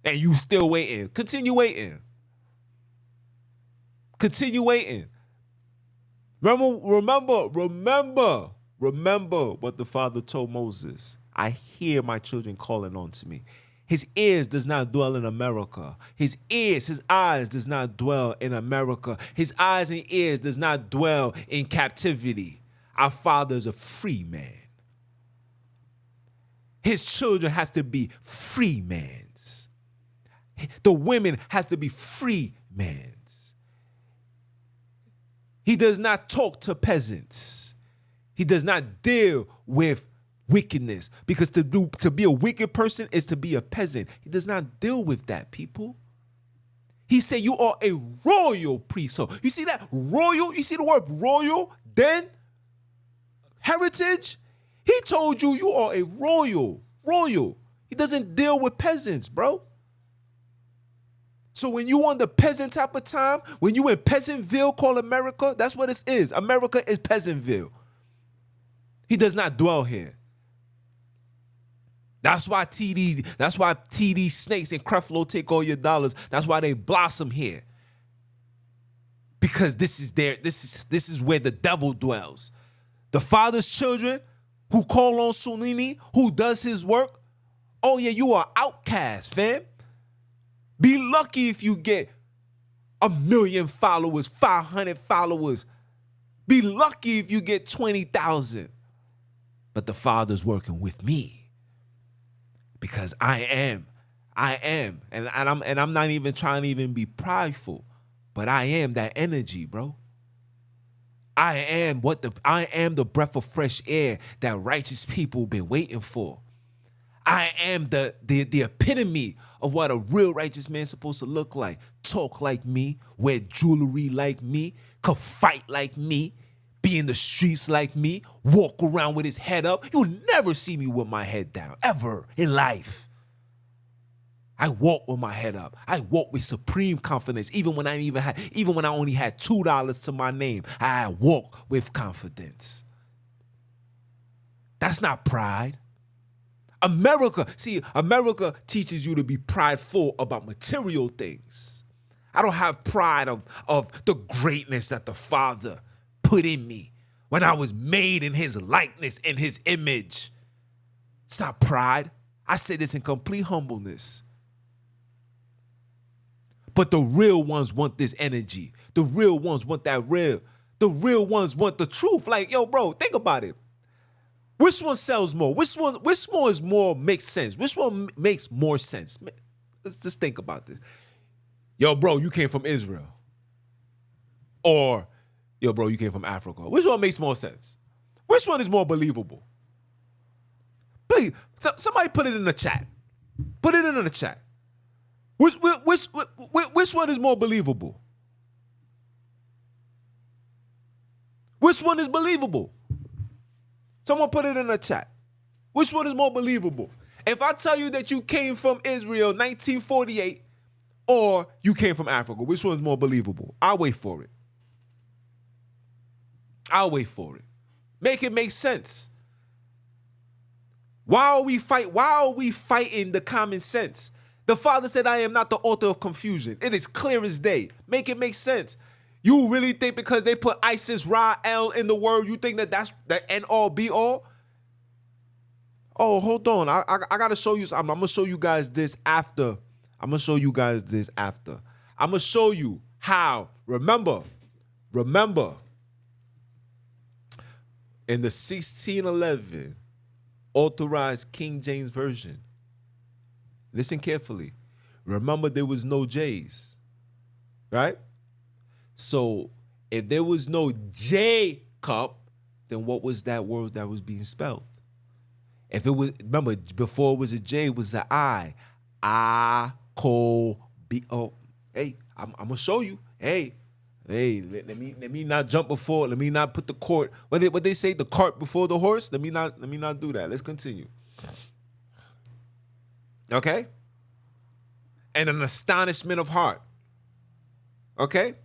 And you still waiting. Continue waiting. Continue waiting. Remember what the Father told Moses. I hear my children calling on to me. His ears does not dwell in America. His eyes does not dwell in America. His eyes and ears does not dwell in captivity. Our Father is a free man. His children has to be free mans. The women has to be free mans. He does not talk to peasants. He does not deal with wickedness, because to be a wicked person is to be a peasant. He does not deal with that, people. He said you are a royal priesthood. You see that? Royal? You see the word royal? Then heritage? He told you you are a royal. He doesn't deal with peasants, bro. So when you on the peasant type of time, when you in Peasantville called America, that's what it is. America is Peasantville. He does not dwell here. That's why TD Snakes and Creflo take all your dollars. That's why they blossom here. Because this is where the devil dwells. The Father's children who call on Sonini, who does his work, oh yeah, you are outcast, fam. Be lucky if you get 1 million followers, 500 followers. Be lucky if you get 20,000. But the Father's working with me, because I am, and I'm not even trying to even be prideful, but I am that energy, bro. I am the breath of fresh air that righteous people been waiting for. I am the epitome of what a real righteous man's supposed to look like. Talk like me, wear jewelry like me, could fight like me, be in the streets like me, walk around with his head up. You'll never see me with my head down, ever in life. I walk with my head up. I walk with supreme confidence. Even when I only had $2 to my name, I walk with confidence. That's not pride. America teaches you to be prideful about material things. I don't have pride of the greatness that the Father put in me when I was made in his likeness and his image. It's not pride. I say this in complete humbleness. But the real ones want this energy. The real ones want that real. The real ones want the truth. Like, yo, bro, think about it. Which one sells more? Which one is more makes sense? Which one makes more sense? Let's just think about this. Yo, bro, you came from Israel. Or, yo, bro, you came from Africa. Which one makes more sense? Which one is more believable? Please, somebody put it in the chat. Put it in the chat. Which one is more believable? Which one is believable? Someone put it in the chat. Which one is more believable? If I tell you that you came from Israel 1948 or you came from Africa, which one is more believable? I'll wait for it. I'll wait for it. Make it make sense. Why are we fighting the common sense? The Father said, I am not the author of confusion. It is clear as day. Make it make sense. You really think because they put Isis, Ra, El in the word, you think that that's the end all be all? Oh, hold on. I got to show you something. I'm going to show you guys this after. I'm going to show you how. Remember, in the 1611 authorized King James Version, listen carefully. Remember, there was no J's, right? So if there was no Jacob, then what was that word that was being spelled? If it was, remember, before it was a J, it was an I. Akobi. Oh, hey, I'm gonna show you. Hey, let me not jump before. Let me not put the cart. What they say, the cart before the horse. Let me not do that. Let's continue. Okay? And an astonishment of heart. Okay?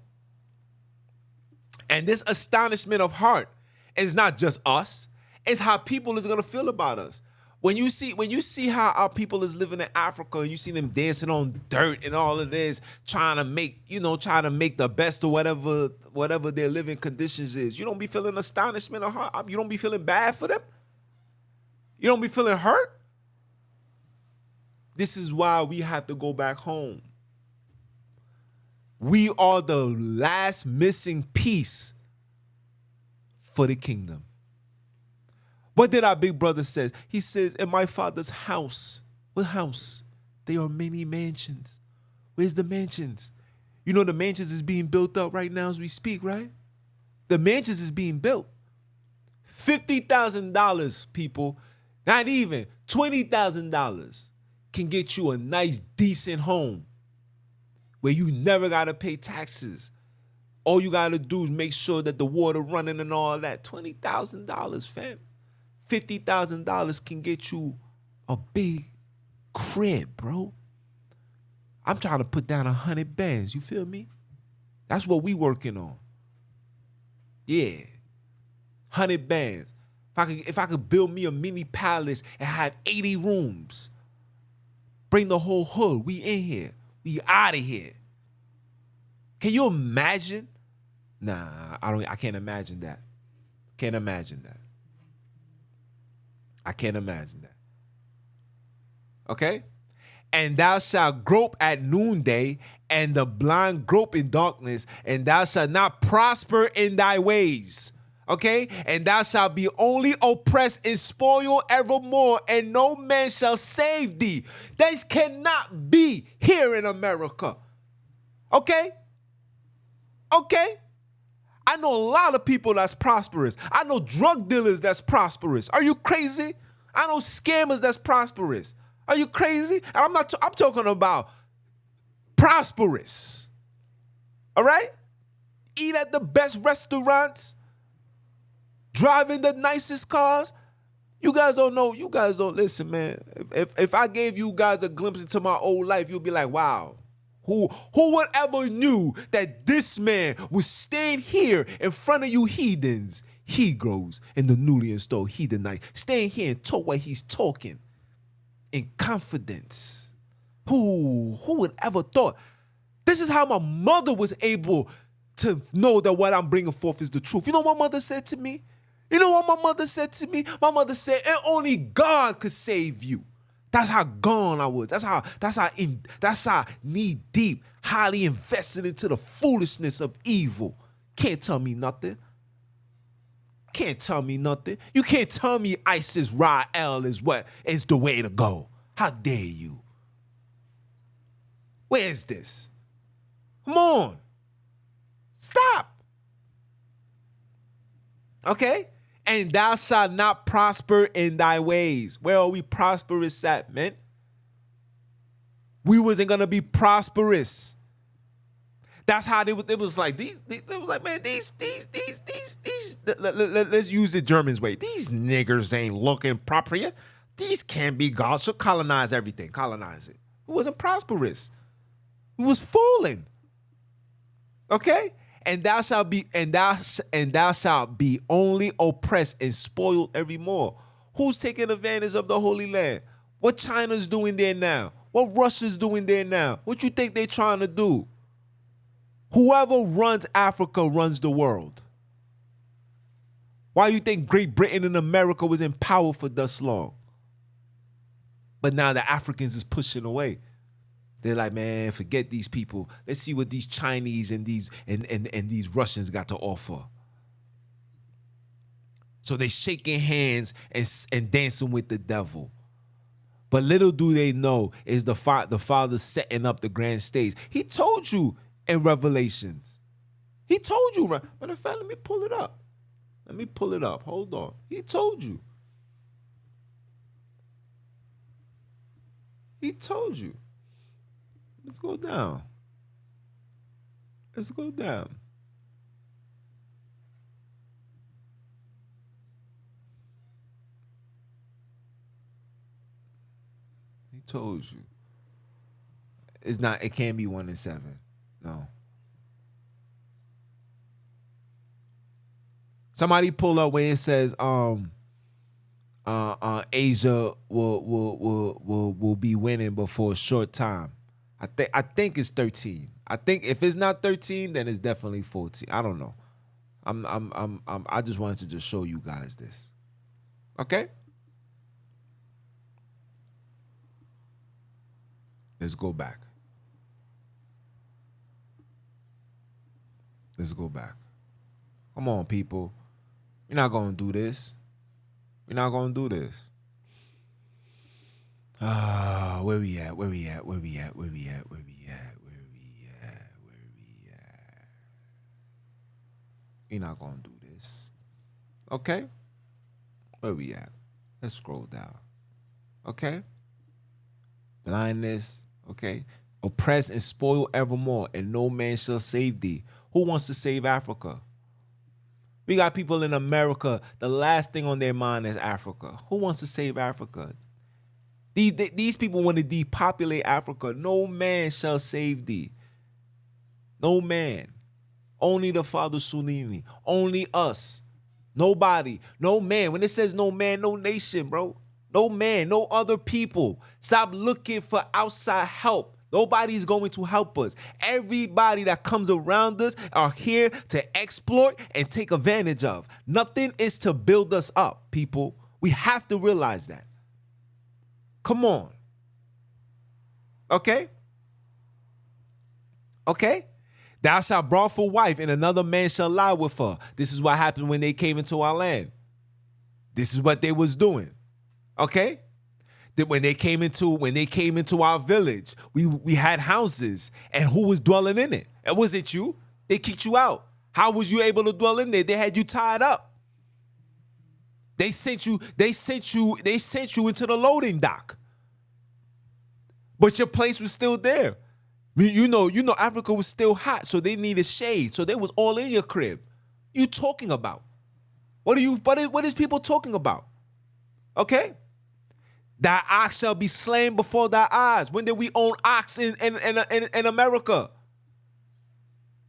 And this astonishment of heart is not just us. It's how people is gonna feel about us. When you see how our people is living in Africa and you see them dancing on dirt and all of this, trying to make the best of whatever their living conditions is, you don't be feeling astonishment or heart. You don't be feeling bad for them. You don't be feeling hurt. This is why we have to go back home. We are the last missing piece for the kingdom. What did our big brother say? He says, in my Father's house, what house? There are many mansions. Where's the mansions? You know the mansions is being built up right now as we speak, right? The mansions is being built. $50,000, people, not even $20,000 can get you a nice, decent home where you never got to pay taxes. All you got to do is make sure that the water running and all that. $20,000, fam. $50,000 can get you a big crib, bro. I'm trying to put down 100 bands. You feel me? That's what we working on. Yeah. 100 bands. If I could build me a mini palace and have 80 rooms, bring the whole hood. We in here. We out of here. Can you imagine? Nah, I can't imagine that. Can't imagine that. I can't imagine that. Okay? And thou shalt grope at noonday, and the blind grope in darkness, and thou shalt not prosper in thy ways. Okay? And thou shalt be only oppressed and spoiled evermore, and no man shall save thee. This cannot be here in America. Okay? Okay? I know a lot of people that's prosperous. I know drug dealers that's prosperous. Are you crazy? I know scammers that's prosperous. Are you crazy? And I'm talking about prosperous. All right? Eat at the best restaurants, driving the nicest cars. You guys don't know. You guys don't listen, man. If I gave you guys a glimpse into my old life, you'll be like, wow. Who would ever knew that this man would stand here in front of you heathens, Hebrews, and the newly installed heathenites, stand here and talk what he's talking in confidence. Who would ever thought? This is how my mother was able to know that what I'm bringing forth is the truth. You know what my mother said to me? You know what my mother said to me? My mother said, and only God could save you. That's how gone I was. That's how knee deep, highly invested into the foolishness of evil. Can't tell me nothing. Can't tell me nothing. You can't tell me ISIS Ra'el is what is the way to go. How dare you? Where is this? Come on. Stop. Okay? And thou shalt not prosper in thy ways. Where are we prosperous at, man? We wasn't gonna be prosperous. That's how they was like, they was like, man, these, let's use the Germans' way. These niggers ain't looking proper yet. These can't be God. Should colonize everything. Colonize it. It wasn't prosperous. It was fooling. Okay? And thou shalt be only oppressed and spoiled evermore. Who's taking advantage of the Holy Land? What China's doing there now? What Russia's doing there now? What you think they're trying to do? Whoever runs Africa runs the world. Why you think Great Britain and America was in power for thus long? But now the Africans is pushing away. They're like, man, forget these people. Let's see what these Chinese and these Russians got to offer. So they shaking hands and dancing with the devil. But little do they know is the Father setting up the grand stage. He told you in Revelations. He told you. Matter of fact, let me pull it up. Let me pull it up. Hold on. He told you. He told you. Let's go down. Let's go down. He told you. It's not, it can't be 1 and 7. No. Somebody pull up where it says Asia will be winning before a short time. I think it's 13. I think if it's not 13, then it's definitely 14. I don't know. I just wanted to just show you guys this. Okay? Let's go back. Let's go back. Come on, people. We're not going to do this. We're not going to do this. Where we at? Where we at? Where we at? Where we at? Where we at? Where we at? Where we at? We're not going to do this. Okay? Where we at? Let's scroll down. Okay? Blindness. Okay? Oppress and spoil evermore, and no man shall save thee. Who wants to save Africa? We got people in America, the last thing on their mind is Africa. Who wants to save Africa? These people want to depopulate Africa. No man shall save thee. No man. Only the Father Sonini. Only us. Nobody. No man. When it says no man, no nation, bro. No man, no other people. Stop looking for outside help. Nobody's going to help us. Everybody that comes around us are here to exploit and take advantage of. Nothing is to build us up, people. We have to realize that. Come on. Okay? Okay? Thou shalt brought for wife, and another man shall lie with her. This is what happened when they came into our land. This is what they was doing. Okay? That when they came into our village, we had houses, and who was dwelling in it? It wasn't you. They kicked you out. How was you able to dwell in there? They had you tied up. They sent you into the loading dock. But your place was still there. You know, Africa was still hot, so they needed shade. So they was all in your crib. You talking about? What is people talking about? Okay? Thy ox shall be slain before thy eyes. When did we own ox in America?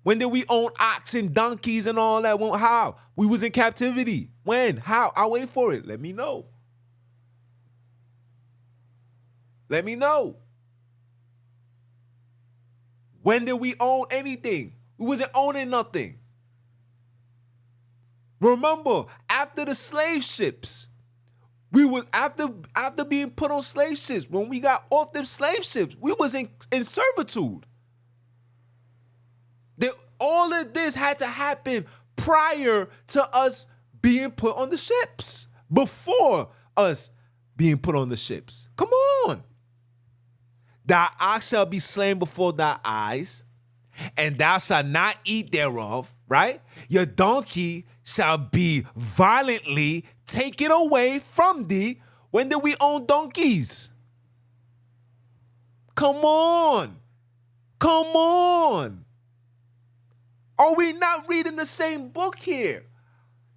When did we own ox and donkeys and all that? How? We was in captivity. When? How? I'll wait for it. Let me know. Let me know. When did we own anything? We wasn't owning nothing. Remember, after the slave ships, we was after being put on slave ships, when we got off them slave ships, we was in servitude. All of this had to happen prior to us being put on the ships, before us being put on the ships. Come on. Thy ox shall be slain before thy eyes, and thou shalt not eat thereof, right? Your donkey shall be violently taken away from thee. When did we own donkeys? Come on. Come on. Are we not reading the same book here?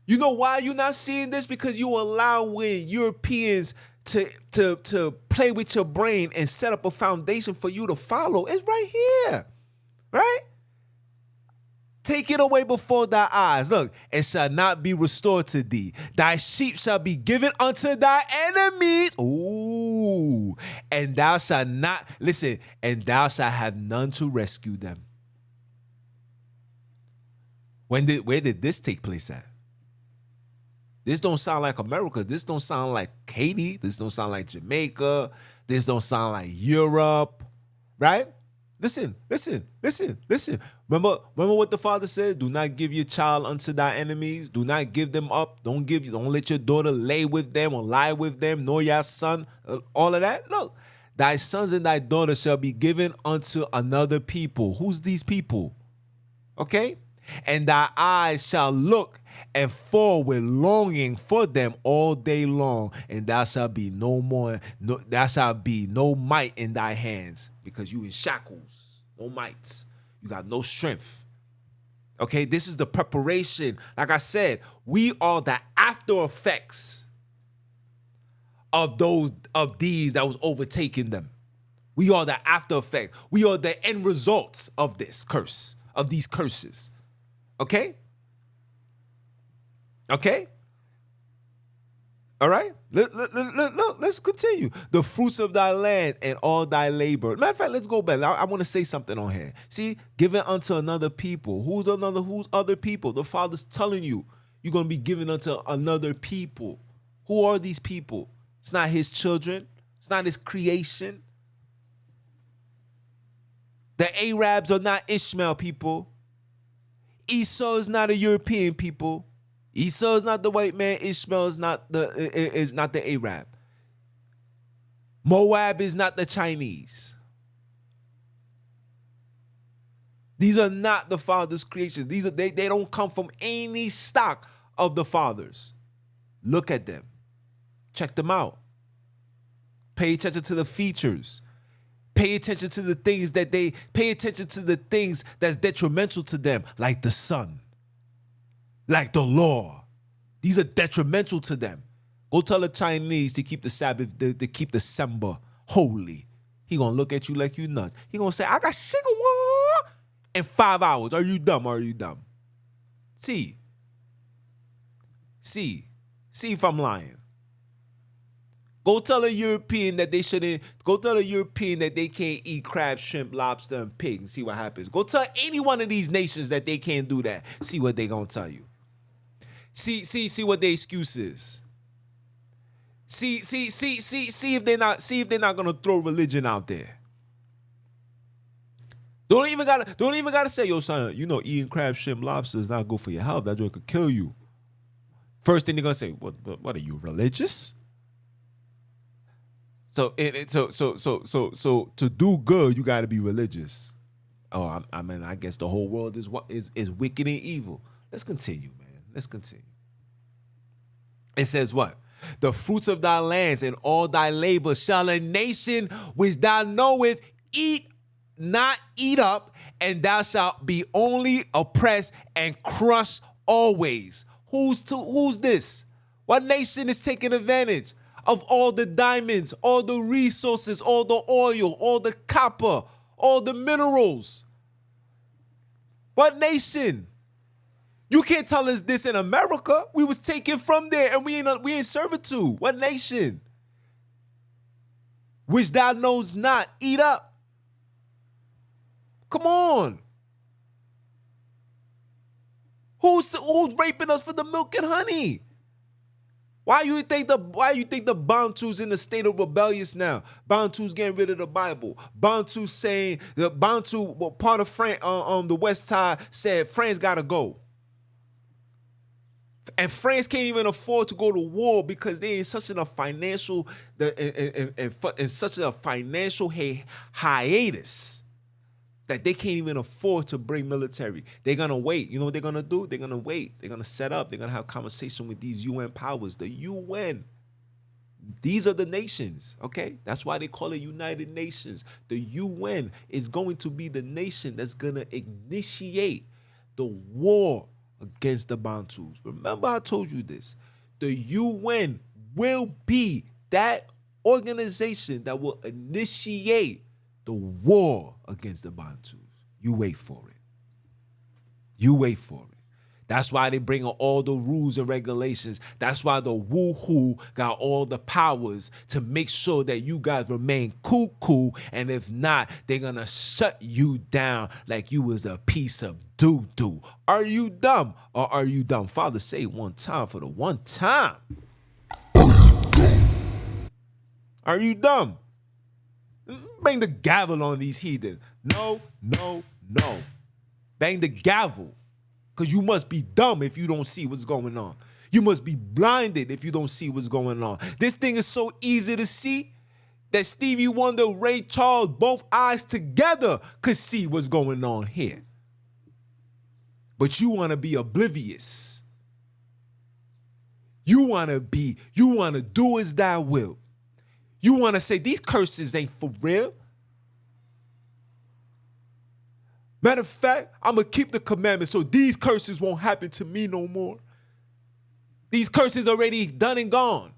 You know why you're not seeing this? Because you allowing Europeans to play with your brain and set up a foundation for you to follow. It's right here, right? Take it away before thy eyes. Look, it shall not be restored to thee. Thy sheep shall be given unto thy enemies. Ooh, and thou shalt not, listen, and thou shalt have none to rescue them. Where did this take place at? This don't sound like America. This don't sound like Haiti. This don't sound like Jamaica. This don't sound like Europe, right? Listen. Remember what the Father said? Do not give your child unto thy enemies. Do not give them up. Don't let your daughter lay with them or lie with them, nor your son. All of that. Look, thy sons and thy daughters shall be given unto another people. Who's these people? Okay? And thy eyes shall look and fall with longing for them all day long, and thou shalt be no might in thy hands, because you in shackles, no might. You got no strength. Okay, this is the preparation. Like I said, we are the after effects of these that was overtaking them. We are the after effect. We are the end results of this curse, of these curses. Okay? Okay? All right? Look, let's continue. The fruits of thy land and all thy labor. Matter of fact, let's go back. I want to say something on here. See, given unto another people. Who's other people? The Father's telling you, you're going to be given unto another people. Who are these people? It's not his children. It's not his creation. The Arabs are not Ishmael people. Esau is not a European people. Esau is not the white man. Ishmael is not the Arab. Moab is not the Chinese. These are not the Father's creations. They don't come from any stock of the Father's. Look at them. Check them out. Pay attention to the features. Pay attention to the things that's detrimental to them, like the sun, like the law. These are detrimental to them. Go tell the Chinese to keep the Sabbath, to keep December holy. He gonna look at you like you nuts. He gonna say, I got sugar in 5 hours. Are you dumb? See if I'm lying. Go tell a European that they shouldn't. Go tell a European that they can't eat crab, shrimp, lobster, and pig, and see what happens. Go tell any one of these nations that they can't do that. See what they gonna tell you. See what their excuse is. See if they're not gonna throw religion out there. Don't even gotta say, yo, son, you know, eating crab, shrimp, lobster is not good for your health. That joint could kill you. First thing they're gonna say, what are you, religious? So to do good, you got to be religious. I mean, I guess the whole world is wicked and evil. Let's continue, man. Let's continue. It says what? The fruits of thy lands and all thy labor shall a nation which thou knoweth not eat up, and thou shalt be only oppressed and crushed always. Who's this? What nation is taking advantage of all the diamonds, all the resources, all the oil, all the copper, all the minerals? What nation? You can't tell us this in America. We was taken from there and we in servitude. What nation? Which thou knows not, eat up. Come on. Who's raping us for the milk and honey? Why you think the Bantu's in a state of rebellious now? Bantu's getting rid of the Bible. Bantu saying the Bantu, well, part of France, the West Side said France gotta go. And France can't even afford to go to war because they're in such a financial hiatus that they can't even afford to bring military. They're gonna wait. You know what they're gonna do? They're gonna wait. They're gonna set up. They're gonna have conversation with these UN powers. The UN. These are the nations, okay? That's why they call it United Nations. The UN is going to be the nation that's gonna initiate the war against the Bantus. Remember, I told you this. The UN will be that organization that will initiate the war against the Bantus. You wait for it. You wait for it. That's why they bring all the rules and regulations. That's why the woohoo got all the powers to make sure that you guys remain cool. And if not, they're going to shut you down like you was a piece of doo-doo. Are you dumb or are you dumb? Father, say one time for the one time. Are you dumb? Bang the gavel on these heathens. No. Bang the gavel. Because you must be dumb if you don't see what's going on. You must be blinded if you don't see what's going on. This thing is so easy to see that Stevie Wonder, Ray Charles, both eyes together could see what's going on here. But you want to be oblivious. You want to do as thou will. You want to say these curses ain't for real. Matter of fact, I'm going to keep the commandments so these curses won't happen to me no more. These curses already done and gone.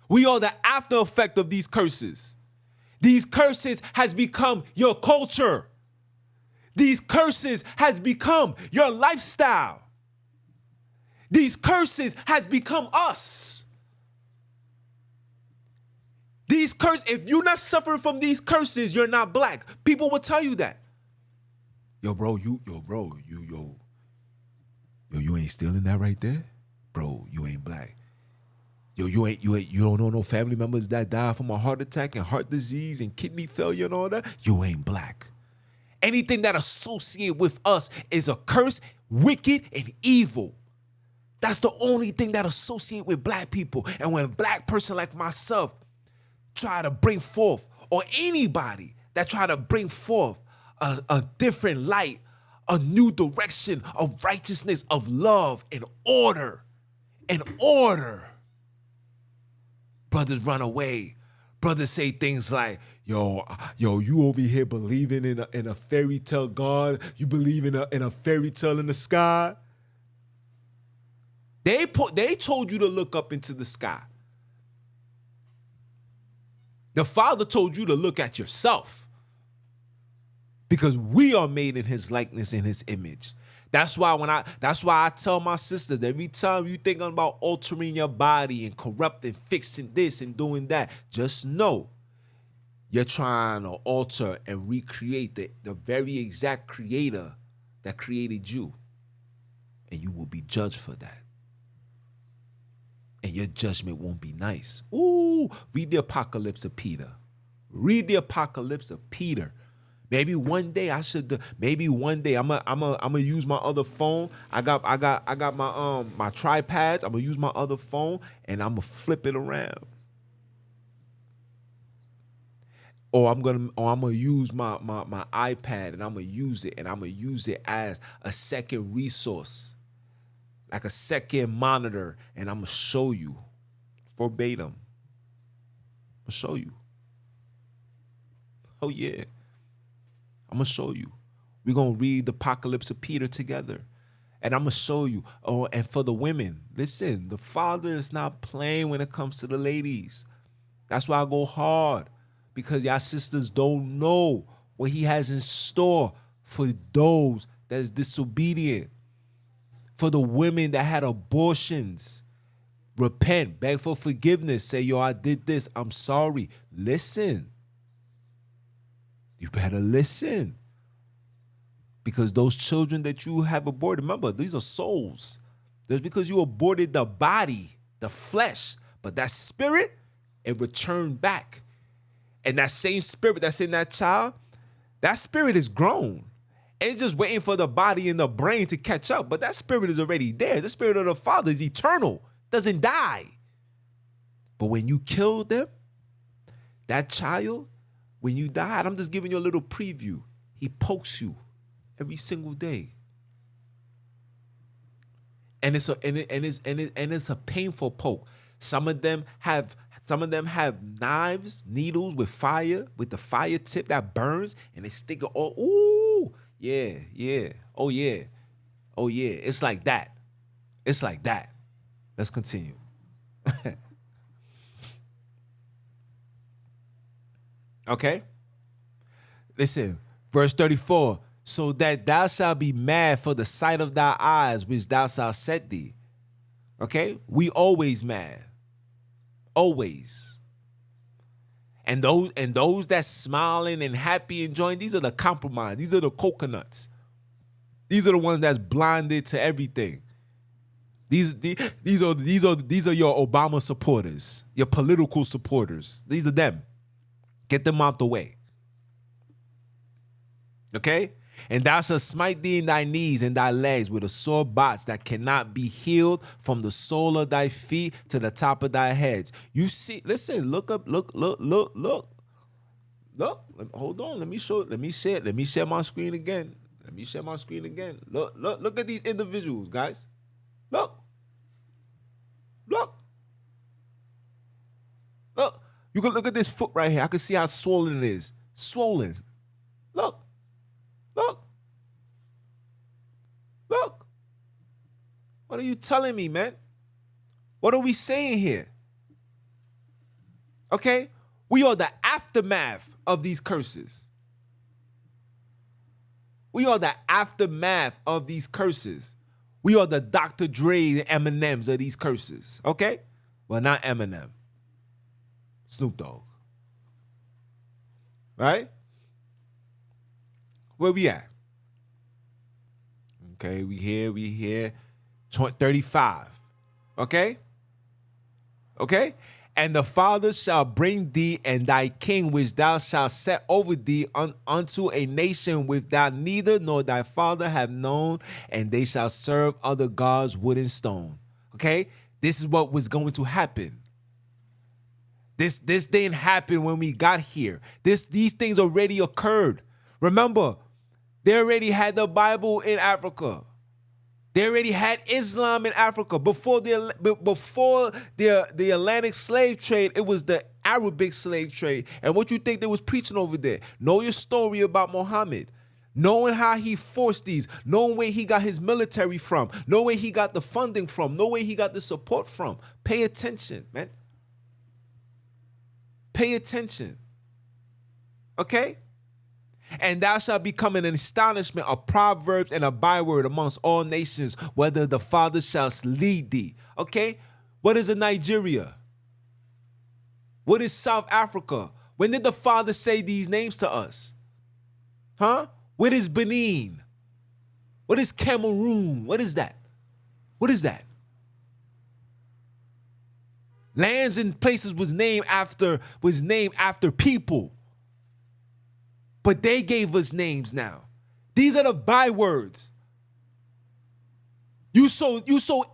We are the after effect of these curses. These curses has become your culture. These curses has become your lifestyle. These curses has become us. These curses, if you're not suffering from these curses, you're not black. People will tell you that. You ain't stealing that right there? Bro, you ain't black. You don't know no family members that died from a heart attack and heart disease and kidney failure and all that? You ain't black. Anything that associates with us is a curse, wicked, and evil. That's the only thing that associates with black people. And when a black person like myself try to bring forth, or anybody that try to bring forth a different light, a new direction of righteousness, of love, and order, brothers run away. Brothers say things like, yo, you over here believing in a fairy tale God? You believe in a fairy tale in the sky? They told you to look up into the sky. The Father told you to look at yourself because we are made in his likeness and his image. That's why I tell my sisters, every time you thinking about altering your body and corrupting, fixing this and doing that, just know you're trying to alter and recreate the very exact creator that created you. And you will be judged for that. And your judgment won't be nice. Ooh, read the Apocalypse of Peter. Read the Apocalypse of Peter. Maybe one day I should. Maybe one day I'm gonna use my other phone. I got my tripods. I'm gonna use my other phone and I'm gonna flip it around. or I'm gonna use my iPad and I'm gonna use it as a second resource, like a second monitor, and I'm gonna show you verbatim. I'm gonna show you. Oh yeah, I'm gonna show you. We're gonna read the Apocalypse of Peter together. And I'm gonna show you. Oh, and for the women, listen, the father is not playing when it comes to the ladies. That's why I go hard. Because y'all sisters don't know what he has in store for those that's disobedient. For the women that had abortions. Repent, beg for forgiveness. Say, yo, I did this. I'm sorry. Listen. You better listen. Because those children that you have aborted, remember, these are souls. Just because you aborted the body, the flesh, but that spirit, it returned back. And that same spirit that's in that child, that spirit is grown. It's just waiting for the body and the brain to catch up. But that spirit is already there. The spirit of the Father is eternal, doesn't die. But when you kill them, that child, when you died, I'm just giving you a little preview. He pokes you every single day. And it's a painful poke. Some of them have knives, needles with fire, with the fire tip that burns, and they stick it all. Ooh, yeah. Oh yeah. It's like that. Let's continue. Okay? Listen, verse 34. So that thou shalt be mad for the sight of thy eyes, which thou shalt set thee. Okay? We always mad. Always. And those that smiling and happy enjoying, these are the compromise. These are the coconuts. These are the ones that's blinded to everything. These are your Obama supporters, your political supporters. These are them. Get them out the way. Okay? And thou shalt smite thee in thy knees and thy legs with a sore botch that cannot be healed from the sole of thy feet to the top of thy heads. You see, listen, look up, look. Hold on, let me share my screen again. Look at these individuals, guys. Look. You can look at this foot right here. I can see how swollen it is. Swollen. Look. What are you telling me, man? What are we saying here? Okay? We are the aftermath of these curses. We are the aftermath of these curses. We are the Dr. Dre and Eminems of these curses. Okay? Well, not Eminem. Snoop Dogg. Right? Where we at? Okay, we here. 35. Okay? And the Father shall bring thee and thy king, which thou shalt set over thee, unto a nation which thou neither nor thy father have known, and they shall serve other gods, wood and stone. Okay? This is what was going to happen. This didn't happen when we got here. These things already occurred. Remember, they already had the Bible in Africa. They already had Islam in Africa. Before the Atlantic slave trade, it was the Arabic slave trade. And what you think they was preaching over there? Know your story about Muhammad. Knowing how he forced these. Knowing where he got his military from. Knowing where he got the funding from. Knowing where he got the support from. Pay attention, man. Pay attention. Okay? And thou shalt become an astonishment, a proverb and a byword amongst all nations, whether the Father shall lead thee. Okay? What is a Nigeria? What is South Africa? When did the Father say these names to us? Huh? What is Benin? What is Cameroon? What is that? Lands and places was named after people. But they gave us names now. These are the bywords. You so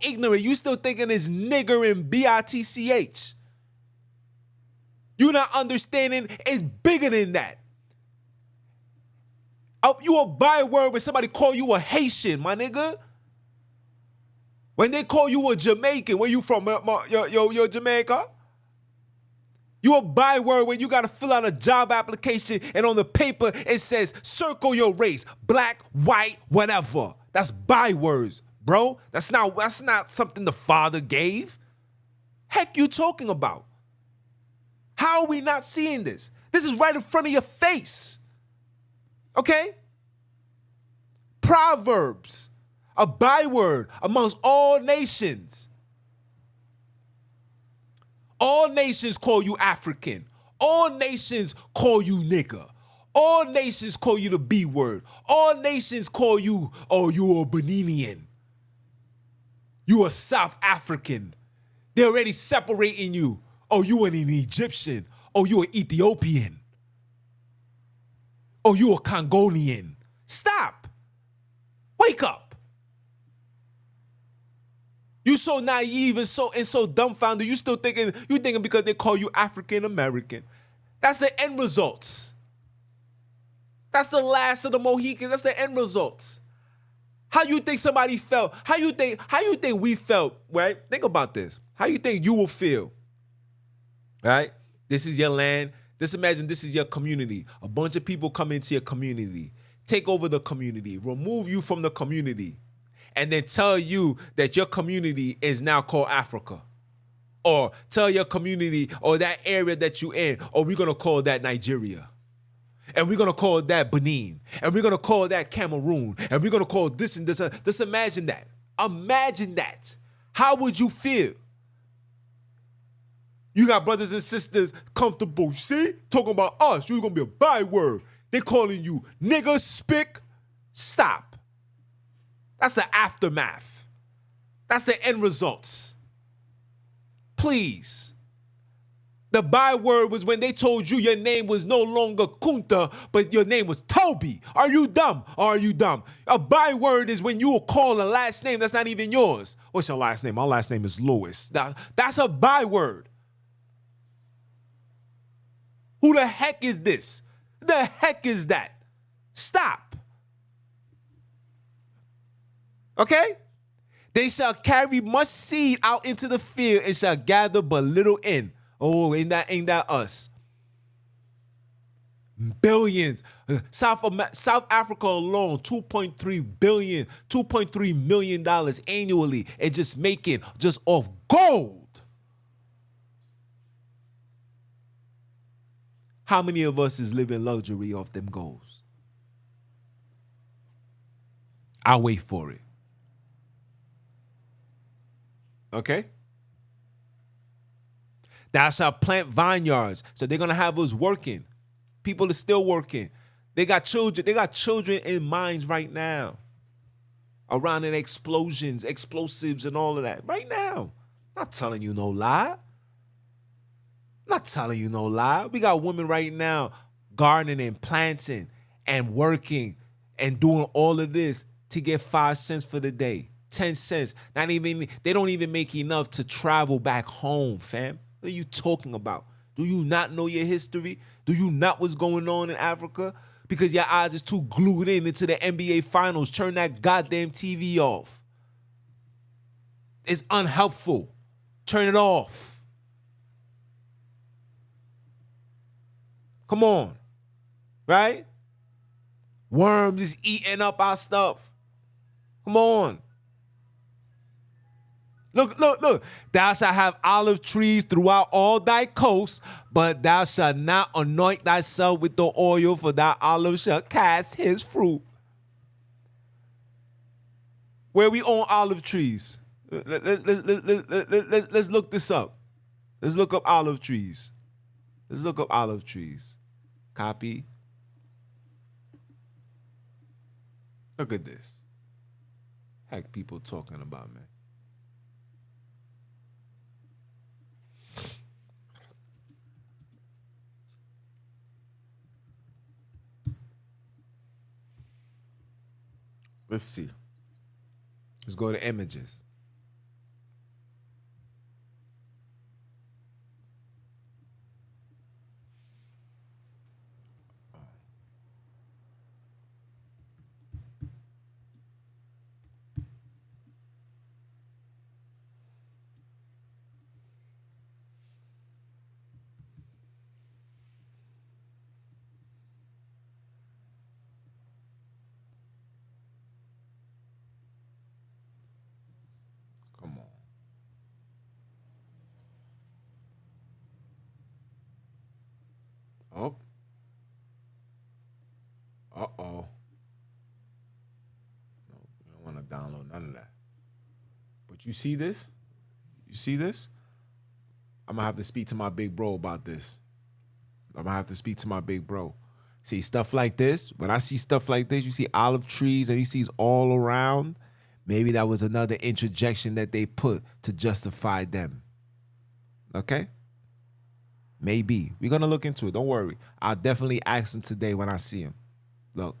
ignorant. You still thinking it's nigger and bitch. You not understanding it's bigger than that. You a byword when somebody call you a Haitian, my nigga. When they call you a Jamaican, where you from? You're Jamaica? You a byword when you got to fill out a job application and on the paper it says circle your race, black, white, whatever. That's bywords, bro. That's not something the Father gave. Heck you talking about? How are we not seeing this? This is right in front of your face. Okay? Proverbs, a byword amongst all nations. All nations call you African. All nations call you nigga. All nations call you the B word. All nations call you, oh, you a Beninian. You a South African. They're already separating you. Oh, you an Egyptian. Oh, you an Ethiopian. Oh, you a Congolian. Stop. Wake up. You so naive and so dumbfounded. You thinking because they call you African American. That's the end results. That's the last of the Mohicans. That's the end results. How you think somebody felt? How you think we felt, right? Think about this. How you think you will feel? Right? This is your land. Just imagine this is your community. A bunch of people come into your community, take over the community, remove you from the community, and then tell you that your community is now called Africa. Or tell your community or that area that you in, or we're going to call that Nigeria. And we're going to call that Benin. And we're going to call that Cameroon. And we're going to call this and this. Just imagine that. Imagine that. How would you feel? You got brothers and sisters comfortable, see? Talking about us. You're going to be a byword. They calling you nigga, spick. Stop. That's the aftermath. That's the end results. Please. The byword was when they told you your name was no longer Kunta, but your name was Toby. Are you dumb? Are you dumb? A byword is when you will call a last name that's not even yours. What's your last name? My last name is Lewis. That's a byword. Who the heck is this? The heck is that? Stop. Okay? They shall carry much seed out into the field and shall gather but little in. Oh, ain't that us? Billions. South Africa alone, $2.3 million annually, and just making just off gold. How many of us is living luxury off them goals? I'll wait for it. Okay? Thou shalt plant vineyards. So they're gonna have us working. People are still working. They got children in mines right now. Around in explosions, explosives, and all of that. Right now. Not telling you no lie. Not telling you no lie. We got women right now gardening, planting, and working and doing all of this to get 5 cents for the day. 10 cents. They don't even make enough to travel back home, fam. What are you talking about? Do you not know your history? Do you not what's going on in Africa? Because your eyes is too glued into the NBA finals. Turn that goddamn TV off. It's unhelpful. Turn it off. Come on. Right? Worms is eating up our stuff. Come on. Look. Thou shalt have olive trees throughout all thy coasts, but thou shalt not anoint thyself with the oil, for thy olive shall cast his fruit. Where we own olive trees? Let's look this up. Let's look up olive trees. Let's look up olive trees. Copy. Look at this. Heck, people talking about, man. Let's see. Let's go to images. download none of that. But you see this? You see this? I'm gonna have to speak to my big bro about this. I'm gonna have to speak to my big bro. See, stuff like this, when I see stuff like this, you see olive trees and you see all around, maybe that was another interjection that they put to justify them. Okay? Maybe. We're gonna look into it. Don't worry. I'll definitely ask him today when I see him. Look.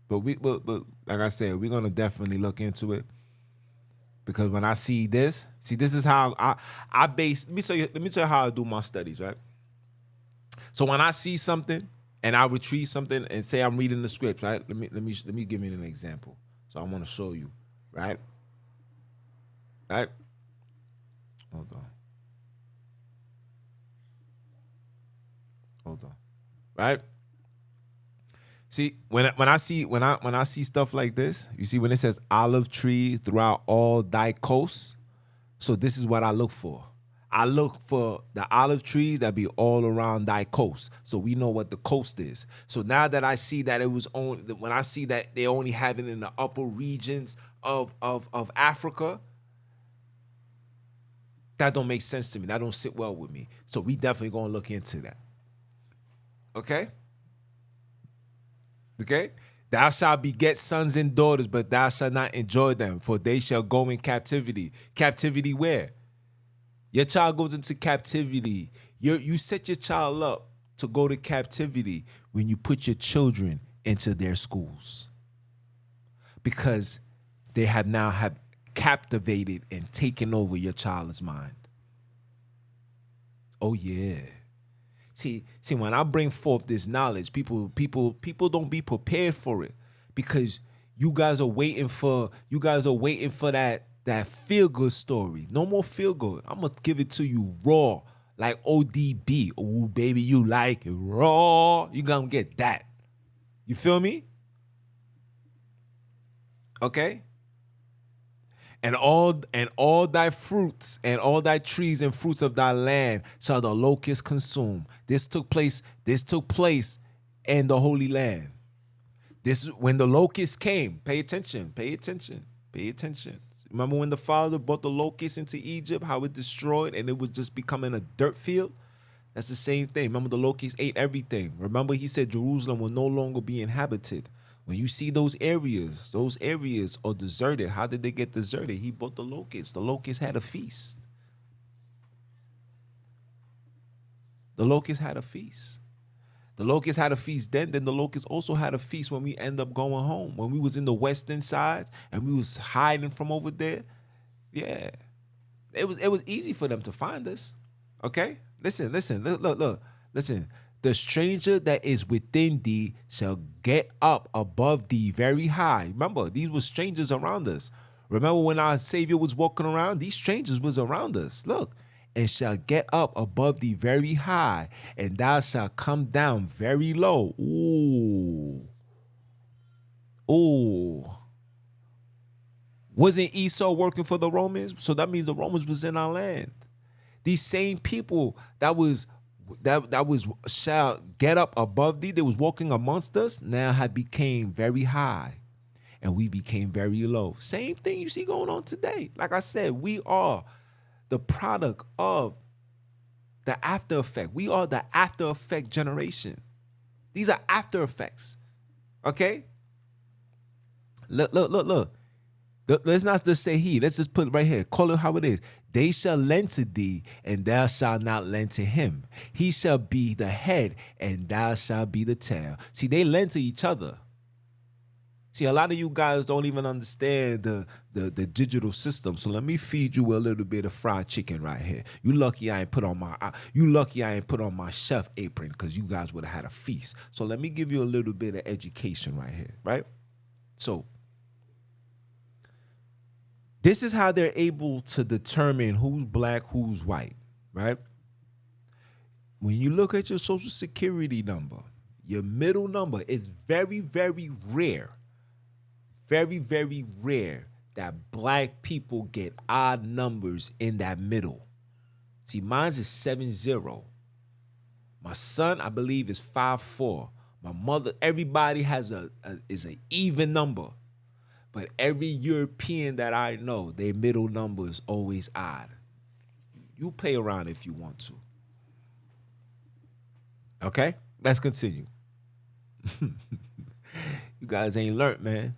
Look. But like I said, we're gonna definitely look into it. Because when I see this is how I base. Let me tell you how I do my studies, right? So when I see something and I retrieve something and say I'm reading the scripts, right? Let me give you an example. So I want to show you, right? Right? Hold on. Right? See, when I see stuff like this, you see when it says olive tree throughout all thy coasts. So this is what I look for. I look for the olive trees that be all around thy coast. So we know what the coast is. So now that I see that it was only, when I see that they only have it in the upper regions of Africa, that don't make sense to me. That don't sit well with me. So we definitely gonna look into that. Okay? Okay? Thou shalt beget sons and daughters, but thou shalt not enjoy them, for they shall go in captivity. Captivity where? Your child goes into captivity. You set your child up to go to captivity when you put your children into their schools. Because they have now captivated and taken over your child's mind. Oh yeah. See, when I bring forth this knowledge, people don't be prepared for it, because you guys are waiting for that feel good story. No more feel good. I'm gonna give it to you raw, like ODB. Oh baby, you like it raw. You gonna get that. You feel me? Okay. And all thy fruits and all thy trees and fruits of thy land shall the locust consume. This took place in the Holy Land. This is when the locusts came. Pay attention. Remember when the Father brought the locusts into Egypt, how it destroyed and it was just becoming a dirt field? That's the same thing. Remember the locusts ate everything. Remember he said Jerusalem will no longer be inhabited. When you see those areas are deserted. How did they get deserted? He brought the locusts. The locusts had a feast. The locusts had a feast. The locusts had a feast then the locusts also had a feast when we end up going home. When we was in the western side and we was hiding from over there. Yeah. It was easy for them to find us. Okay? Listen, look. Listen. The stranger that is within thee shall get up above thee very high. Remember, these were strangers around us. Remember when our Savior was walking around? These strangers was around us. Look. And shall get up above thee very high, and thou shalt come down very low. Ooh. Wasn't Esau working for the Romans? So that means the Romans was in our land. These same people that was shall get up above thee, that was walking amongst us, now had became very high, and we became very low. Same thing you see going on today. Like I said, we are the product of the after effect. We are the after effect generation. These are after effects. Okay? Look. Let's not just say he. Let's just put it right here. Call it how it is. They shall lend to thee, and thou shalt not lend to him. He shall be the head, and thou shalt be the tail. See, they lend to each other. See, a lot of you guys don't even understand the digital system. So let me feed you a little bit of fried chicken right here. You lucky I ain't put on my chef apron, because you guys would have had a feast. So let me give you a little bit of education right here, right? So this is how they're able to determine who's black, who's white, right? When you look at your social security number, your middle number is very, very rare. Very, very rare that black people get odd numbers in that middle. See, mine's is 7-0. My son, I believe, is 5-4. My mother, everybody has is an even number. But every European that I know, their middle number is always odd. You play around if you want to. Okay? Let's continue. You guys ain't learned, man.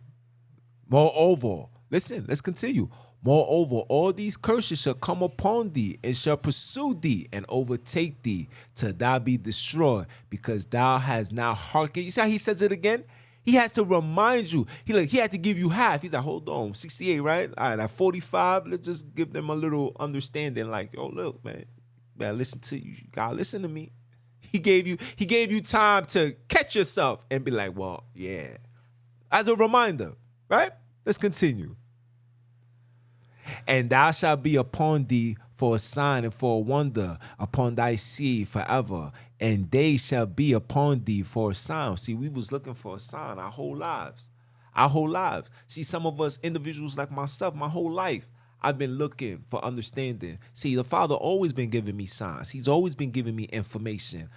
Moreover, listen, let's continue. Moreover, all these curses shall come upon thee, and shall pursue thee, and overtake thee, till thou be destroyed, because thou hast now hearkened. You see how he says it again? He had to remind you. He had to give you half. He's like, hold on, 68, right? All right, at 45, let's just give them a little understanding. Like, yo, look, man, better listen to you. You gotta listen to me. He gave you time to catch yourself and be like, well, yeah. As a reminder, right? Let's continue. And thou shalt be upon thee for a sign and for a wonder upon thy seed forever, and they shall be upon thee for a sign. See, we was looking for a sign our whole lives. Our whole lives. See, some of us individuals like myself, my whole life, I've been looking for understanding. See, the Father always been giving me signs. He's always been giving me information.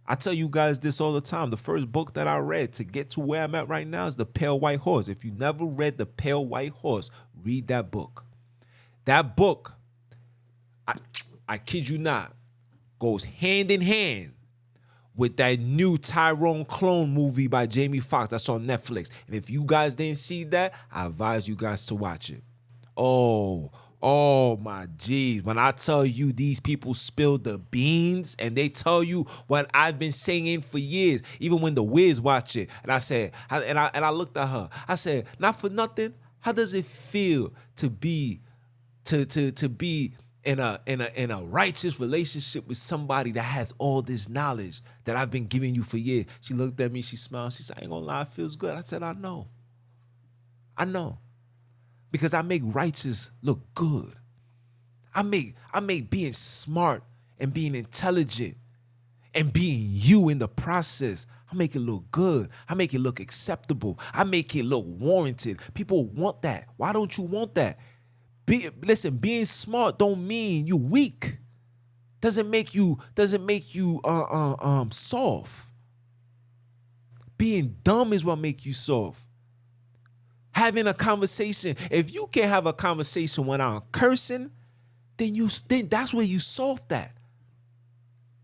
I tell you guys this all the time. The first book that I read to get to where I'm at right now is The Pale White Horse. If you never read The Pale White Horse, read that book. That book, I kid you not, goes hand in hand with that new Tyrone Clone movie by Jamie Foxx that's on Netflix. And if you guys didn't see that, I advise you guys to watch it. Oh my geez. When I tell you these people spill the beans and they tell you what I've been saying for years, even when the Wiz watch it. And I said, and I looked at her. I said, not for nothing, how does it feel to be in a righteous relationship with somebody that has all this knowledge that I've been giving you for years? She looked at me, she smiled, she said, I ain't gonna lie, it feels good. I said, I know. Because I make righteous look good. I make being smart and being intelligent and being you in the process, I make it look good. I make it look acceptable. I make it look warranted. People want that. Why don't you want that? Listen, being smart don't mean you weak. Doesn't make you soft. Being dumb is what makes you soft. Having a conversation, if you can't have a conversation without cursing, then that's where you soft at.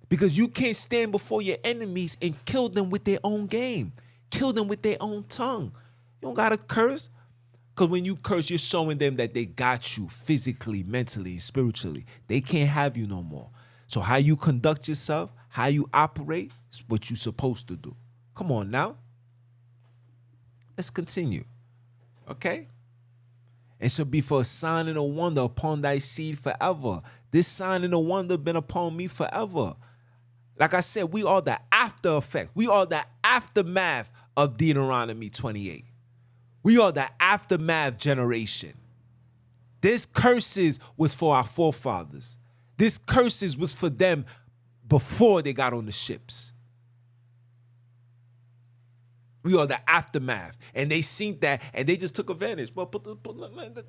Because you can't stand before your enemies and kill them with their own game. Kill them with their own tongue. You don't gotta curse. Because when you curse, you're showing them that they got you physically, mentally, and spiritually. They can't have you no more. So how you conduct yourself, how you operate, is what you're supposed to do. Come on now. Let's continue. Okay? And shall be for a sign and a wonder upon thy seed forever. This sign and a wonder been upon me forever. Like I said, we are the after effect. We are the aftermath of Deuteronomy 28. We are the aftermath generation. This curses was for our forefathers. This curses was for them before they got on the ships. We are the aftermath, and they seen that, and they just took advantage. Well,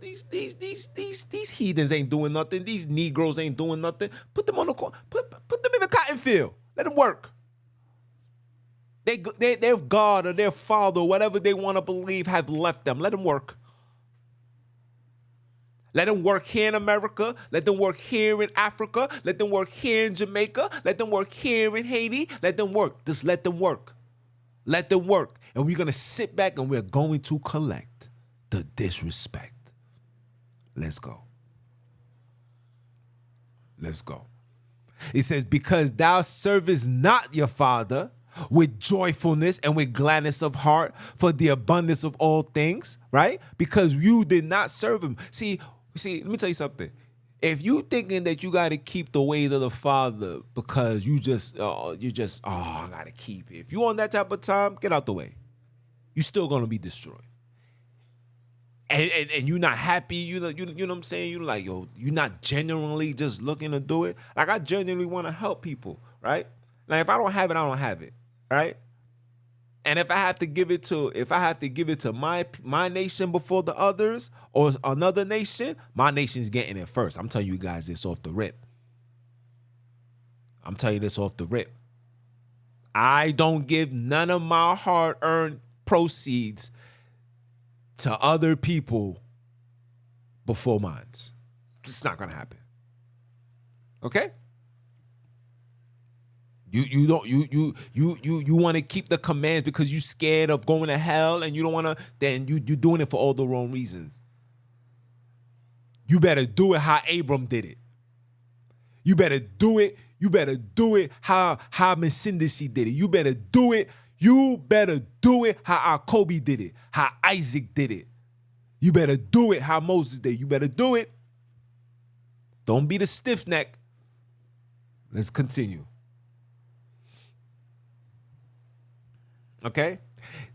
these heathens ain't doing nothing. These Negroes ain't doing nothing. Put them on the put them in the cotton field. Let them work. Their God or their father, or whatever they want to believe, have left them. Let them work. Let them work here in America. Let them work here in Africa. Let them work here in Jamaica. Let them work here in Haiti. Let them work. Just let them work. Let them work. And we're going to sit back and we're going to collect the disrespect. Let's go. Let's go. It says, because thou servest not your father with joyfulness and with gladness of heart for the abundance of all things, right? Because you did not serve him. See, let me tell you something. If you thinking that you got to keep the ways of the Father because I got to keep it. If you on that type of time, get out the way. You're still going to be destroyed. And you're not happy, you know what I'm saying? You're like, yo, you're not genuinely just looking to do it. Like, I genuinely want to help people, right? Like, if I don't have it, I don't have it, right? And if I have to give it to my nation before the others or another nation, my nation's getting it first. I'm telling you guys this off the rip. I'm telling you this off the rip. I don't give none of my hard-earned proceeds to other people before mine. It's not gonna happen. Okay? You want to keep the commands because you scared of going to hell and you don't want to, then you're doing it for all the wrong reasons. You better do it how Abram did it. You better do it how Mesindisi did it. You better do it how Akobi did it, how Isaac did it. You better do it how Moses did. You better do it. Don't be the stiff neck. Let's continue. Okay?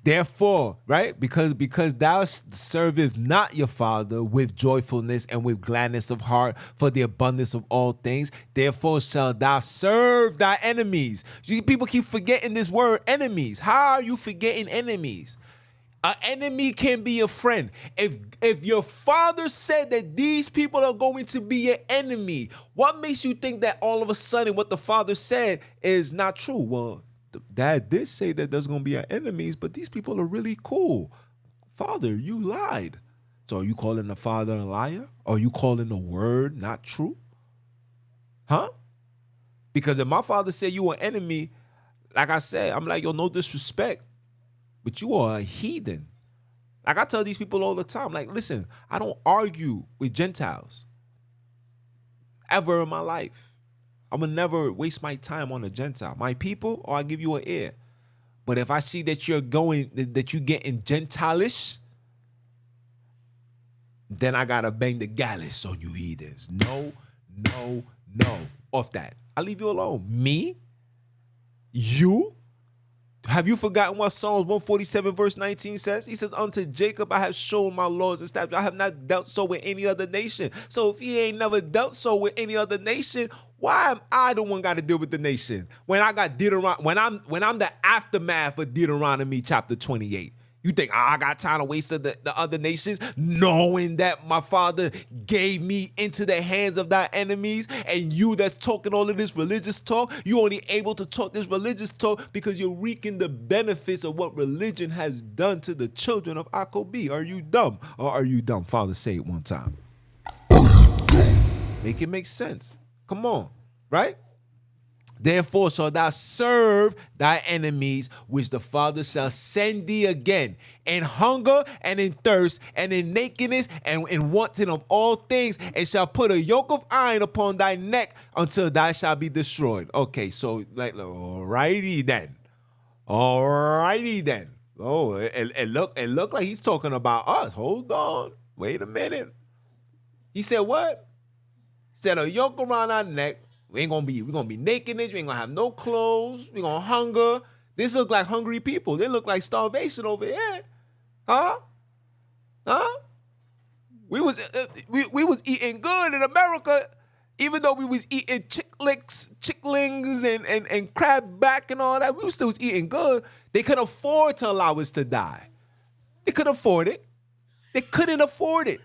Therefore, right? Because thou servest not your father with joyfulness and with gladness of heart for the abundance of all things, therefore shalt thou serve thy enemies. People keep forgetting this word, enemies. How are you forgetting enemies? An enemy can be a friend. If your father said that these people are going to be your enemy, what makes you think that all of a sudden what the father said is not true? Well, dad did say that there's going to be our enemies, but these people are really cool. Father, you lied. So are you calling the father a liar? Are you calling the word not true? Huh? Because if my father said you were an enemy, like I said, I'm like, yo, no disrespect, but you are a heathen. Like I tell these people all the time, like, listen, I don't argue with Gentiles ever in my life. I would never waste my time on a Gentile. My people, or I give you an ear. But if I see that you're getting Gentilish, then I gotta bang the gallus on you heathens. No. Off that. I leave you alone. Me? You? Have you forgotten what Psalms 147 verse 19 says? He says, unto Jacob I have shown my laws and statutes. I have not dealt so with any other nation. So if he ain't never dealt so with any other nation, why am I the one got to deal with the nation? When I got Deuteronomy, when I'm the aftermath of Deuteronomy chapter 28. You think I got time to waste the other nations, knowing that my father gave me into the hands of thy enemies, and you that's talking all of this religious talk, you only able to talk this religious talk because you're reaping the benefits of what religion has done to the children of Akobi. Are you dumb? Or are you dumb? Father, say it one time. Make it make sense. Come on, right? Therefore shalt thou serve thy enemies, which the Father shall send thee again, in hunger and in thirst and in nakedness and in wanting of all things, and shall put a yoke of iron upon thy neck until thou shalt be destroyed. Okay, so like, alrighty then. Oh, it look like he's talking about us. Hold on. Wait a minute. He said what? He said a yoke around our neck. We're gonna be nakedness. We ain't gonna have no clothes. We're gonna hunger. This look like hungry people. They look like starvation over here. Huh? We was eating good in America, even though we was eating chicklings and crab back and all that. We was still eating good. They could afford to allow us to die. They could afford it. They couldn't afford it.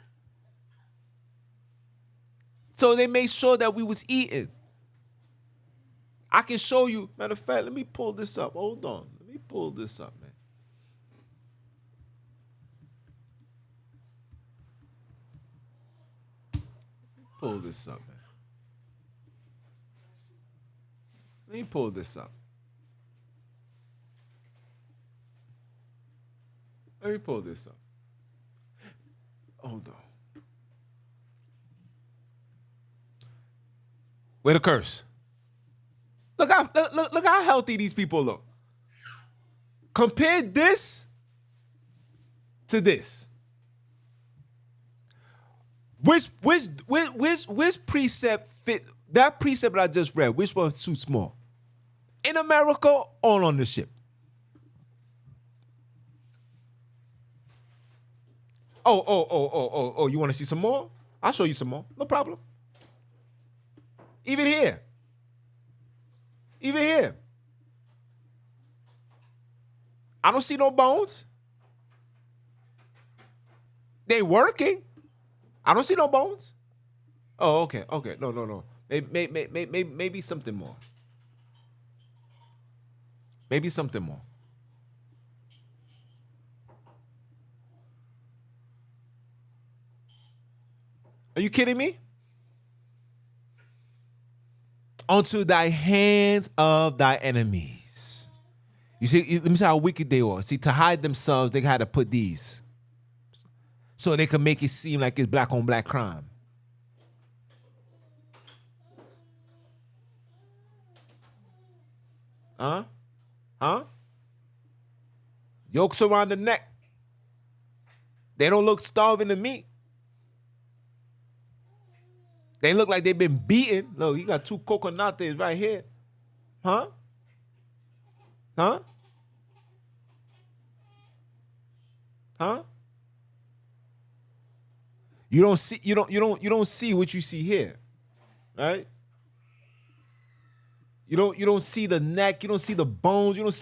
So they made sure that we was eating. I can show you. Matter of fact, let me pull this up. Hold on. Let me pull this up, man. Pull this up, man. Let me pull this up. Let me pull this up. Hold on. Where the curse? Look how healthy these people look. Compare this to this. Which precept fit? That precept that I just read, which one suits more? In America or on the ship? Oh, you want to see some more? I'll show you some more. No problem. Even here. I don't see no bones. They working. I don't see no bones. Oh, okay. No. Maybe something more. Maybe something more. Are you kidding me? Unto thy hands of thy enemies. You see, let me see how wicked they are. See, to hide themselves, they had to put these. So they could make it seem like it's black on black crime. Huh? Huh? Yokes around the neck. They don't look starving to me. They look like they've been beaten. Look, you got 2 coconates right here. Huh? Huh? Huh? You don't see what you see here. Right? You don't see the neck, you don't see the bones, you don't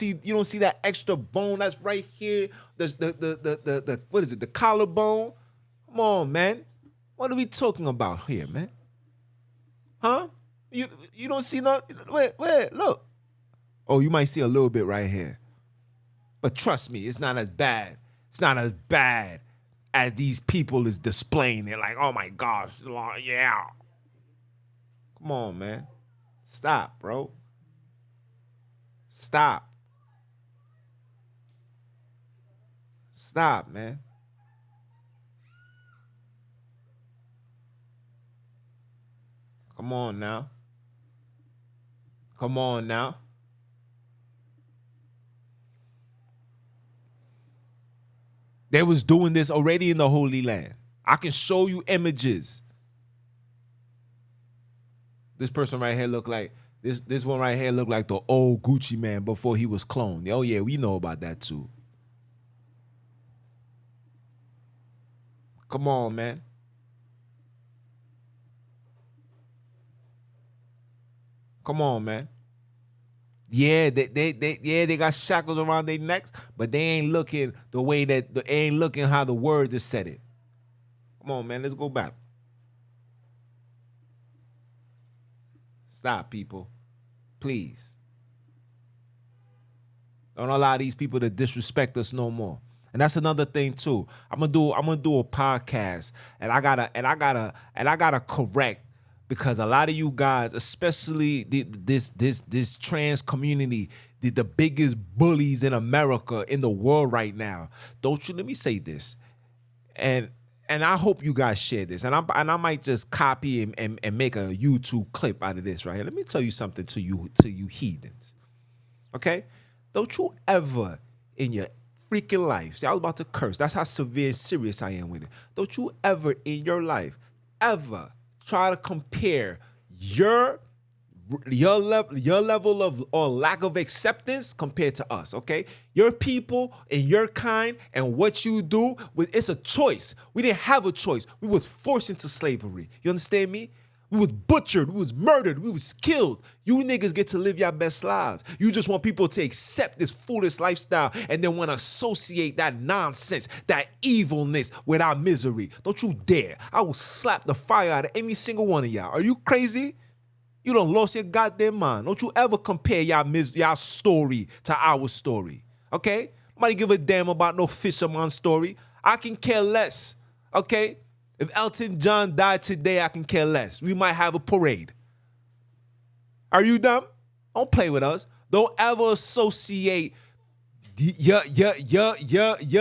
see that extra bone that's right here. The what is it? The collarbone. Come on, man. What are we talking about here, man? Huh? You don't see nothing. Wait, look. Oh, you might see a little bit right here. But trust me, it's not as bad. It's not as bad as these people is displaying it. Like, oh my gosh, yeah. Come on, man. Stop, bro. Stop. Stop, man. Come on now. Come on now. They was doing this already in the Holy Land. I can show you images. This person right here look like this one right here look like the old Gucci man before he was cloned. Oh yeah, we know about that too. Come on, man. Come on, man. Yeah, they got shackles around their necks, but they ain't looking the way that they ain't looking how the word just said it. Come on, man. Let's go back. Stop, people. Please. Don't allow these people to disrespect us no more. And that's another thing too. I'm gonna do a podcast, and I gotta correct, because a lot of you guys, especially this trans community, the biggest bullies in America, in the world right now. Don't you let me say this, and I hope you guys share this, and I might just copy and make a YouTube clip out of this right here. Let me tell you something to you heathens. Okay? Don't you ever in your freaking life, see, I was about to curse. That's how severe and serious I am with it. Don't you ever in your life ever try to compare your level of or lack of acceptance compared to us, okay? Your people and your kind and what you do, it's a choice. We didn't have a choice. We was forced into slavery. You understand me? We was butchered, we was murdered, we was killed. You niggas get to live your best lives. You just want people to accept this foolish lifestyle and then want to associate that nonsense, that evilness with our misery. Don't you dare. I will slap the fire out of any single one of y'all. Are you crazy? You done lost your goddamn mind. Don't you ever compare y'all story to our story, okay? Nobody give a damn about no fisherman story. I can care less, okay? If Elton John died today, I can care less. We might have a parade. Are you dumb? Don't play with us. Don't ever associate your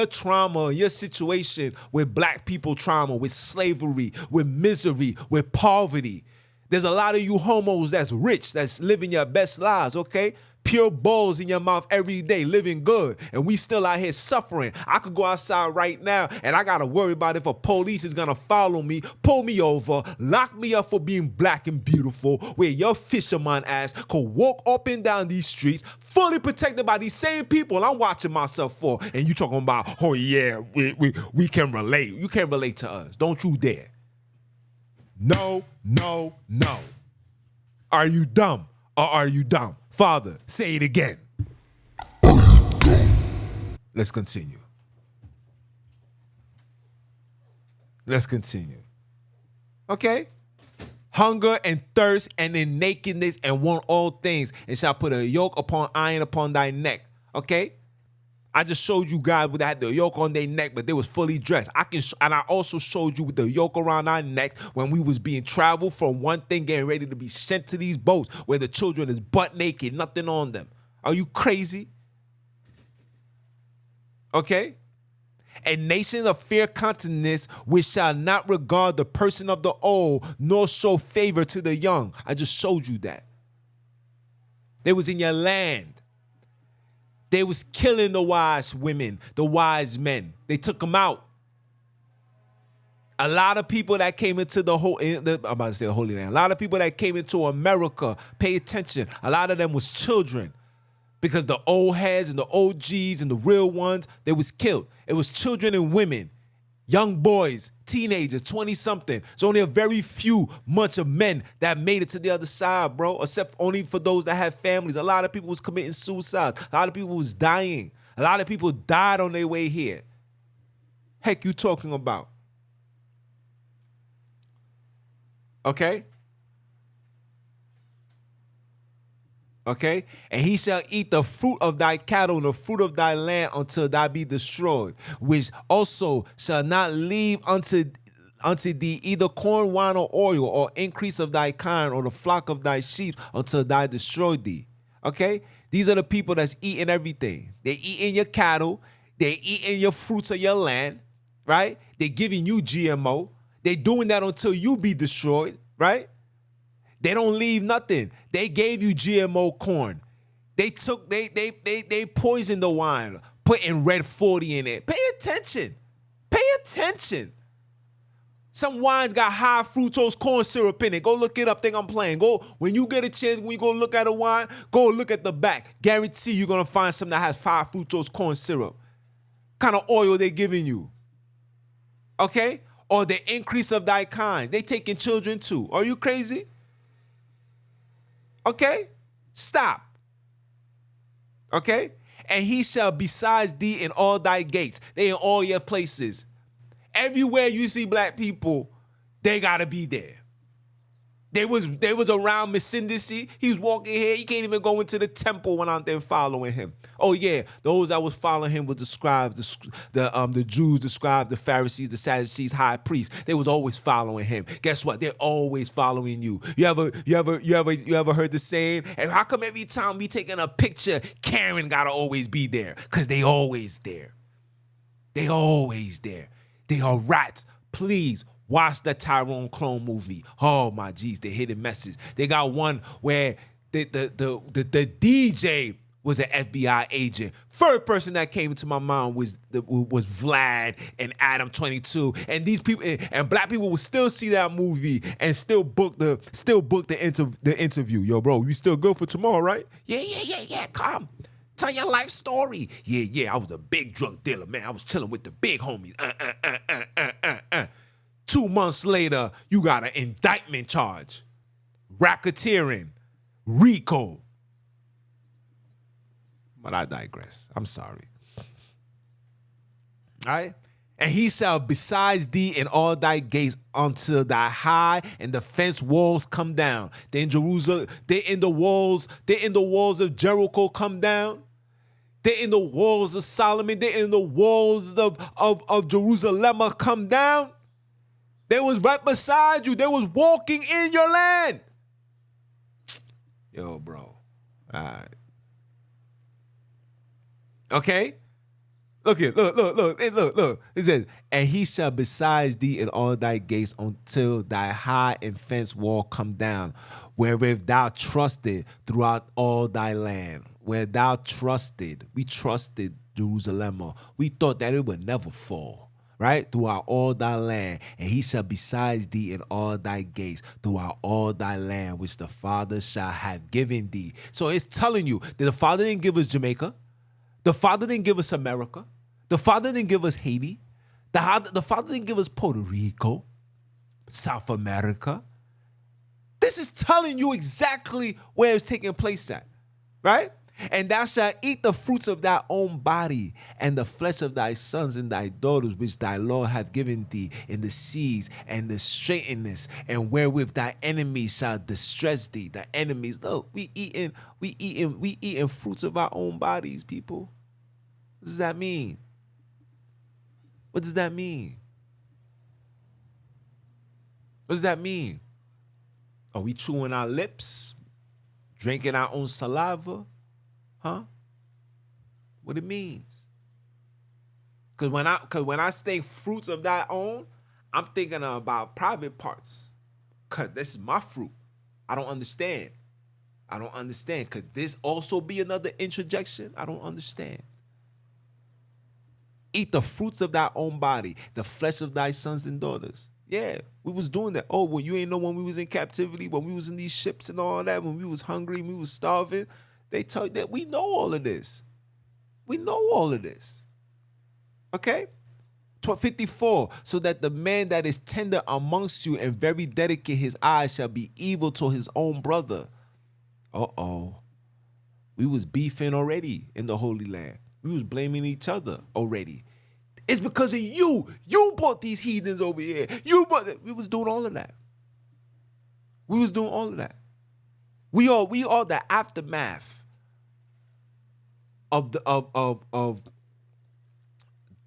trauma, your situation with black people trauma, with slavery, with misery, with poverty. There's a lot of you homos that's rich, that's living your best lives, okay? Pure balls in your mouth every day, living good, and we still out here suffering. I could go outside right now, and I gotta worry about if a police is gonna follow me, pull me over, lock me up for being black and beautiful, where your fisherman ass could walk up and down these streets, fully protected by these same people I'm watching myself for, and you talking about, oh yeah, we can relate. You can't relate to us. Don't you dare. No, no, no. Are you dumb or are you dumb? Father, say it again. Let's continue. Let's continue. Okay? hunger and thirst, and in nakedness, and want all things, and shall put a yoke upon iron upon thy neck. Okay? I just showed you guys that had the yoke on their neck, but they was fully dressed. And I also showed you with the yoke around our neck when we was being traveled from one thing, getting ready to be sent to these boats where the children is butt naked, nothing on them. Are you crazy? Okay? A nation of fair countenance which shall not regard the person of the old, nor show favor to the young. I just showed you that. They was in your land. They was killing the wise women, the wise men. They took them out. A lot of people that came into I'm about to say the Holy Land. A lot of people that came into America, pay attention. A lot of them was children. Because the old heads and the OGs and the real ones, they was killed. It was children and women, young boys, teenagers, 20-something. It's only a very few bunch of men that made it to the other side, bro, except only for those that have families. A lot of people was committing suicide. A lot of people was dying. A lot of people died on their way here. Heck you talking about? Okay? Okay? And he shall eat the fruit of thy cattle and the fruit of thy land until thou be destroyed, which also shall not leave unto thee either corn, wine, or oil, or increase of thy kind, or the flock of thy sheep, until thou destroy thee. Okay? These are the people that's eating everything. They eating your cattle. They eating your fruits of your land, right? They giving you GMO. They doing that until you be destroyed, right? They don't leave nothing. They gave you GMO corn. They poisoned the wine, putting red 40 in it. Pay attention. Pay attention. Some wines got high fructose corn syrup in it. Go look it up. Think I'm playing. Go when you get a chance, when you go look at a wine, go look at the back. Guarantee you're gonna find something that has high fructose corn syrup. Kind of oil they giving you. Okay? Or the increase of thy kind. They taking children too. Are you crazy? Okay? Stop. Okay? And he shall besides thee in all thy gates. They in all your places. Everywhere you see black people, they gotta be there. They was around Mycendacy. He was walking here. He can't even go into the temple when out there following him. Oh yeah, those that was following him was the scribes, the Jews, the scribes, the Pharisees, the Sadducees, high priests. They was always following him. Guess what? They're always following you. You ever heard the saying? And how come every time we taking a picture, Karen gotta always be there? Cause they always there. They always there. They are rats. Please. Watch the Tyrone Clone movie. Oh my geez, the hidden message. They got one where the DJ was an FBI agent. First person that came into my mind was Vlad and Adam 22. And these people and black people will still see that movie and still book the interview. Yo, bro, you still good for tomorrow, right? Yeah. Come. Tell your life story. Yeah. I was a big drug dealer, man. I was chilling with the big homies. 2 months later, you got an indictment charge. Racketeering. RICO. But I digress. I'm sorry. All right? And he shall besides thee in all thy gates until thy high and the fence walls come down. They in Jerusalem, they in the walls of Jericho come down. They in the walls of Solomon, they in the walls of Jerusalem come down. They was right beside you. They was walking in your land. Yo, bro. All right. Okay? Look. It says, and he shall besides thee in all thy gates until thy high and fenced wall come down, wherewith thou trusted throughout all thy land. Where thou trusted. We trusted Jerusalem. We thought that it would never fall. Right? Throughout all thy land, and he shall besides thee in all thy gates, throughout all thy land, which the Father shall have given thee. So it's telling you that the Father didn't give us Jamaica. The Father didn't give us America. The Father didn't give us Haiti. The Father didn't give us Puerto Rico, South America. This is telling you exactly where it's taking place at. Right? And thou shalt eat the fruits of thy own body, and the flesh of thy sons and thy daughters, which thy Lord hath given thee in the seas and the straightness, and wherewith thy enemies shall distress thee. The enemies, look, we eating fruits of our own bodies, people. What does that mean? What does that mean? What does that mean? Are we chewing our lips, drinking our own saliva? Huh? What it means? Cause when I say fruits of thy own, I'm thinking about private parts. Cause this is my fruit. I don't understand. Could this also be another interjection? I don't understand. Eat the fruits of thy own body, the flesh of thy sons and daughters. Yeah, we was doing that. Oh, well, you ain't know when we was in captivity, when we was in these ships and all that, when we was hungry, we was starving. They tell you that we know all of this. We know all of this. Okay? 54, so that the man that is tender amongst you and very delicate, his eyes shall be evil to his own brother. Uh-oh. We was beefing already in the Holy Land. We was blaming each other already. It's because of you. You brought these heathens over here. We was doing all of that. We was doing all of that. We are the aftermath of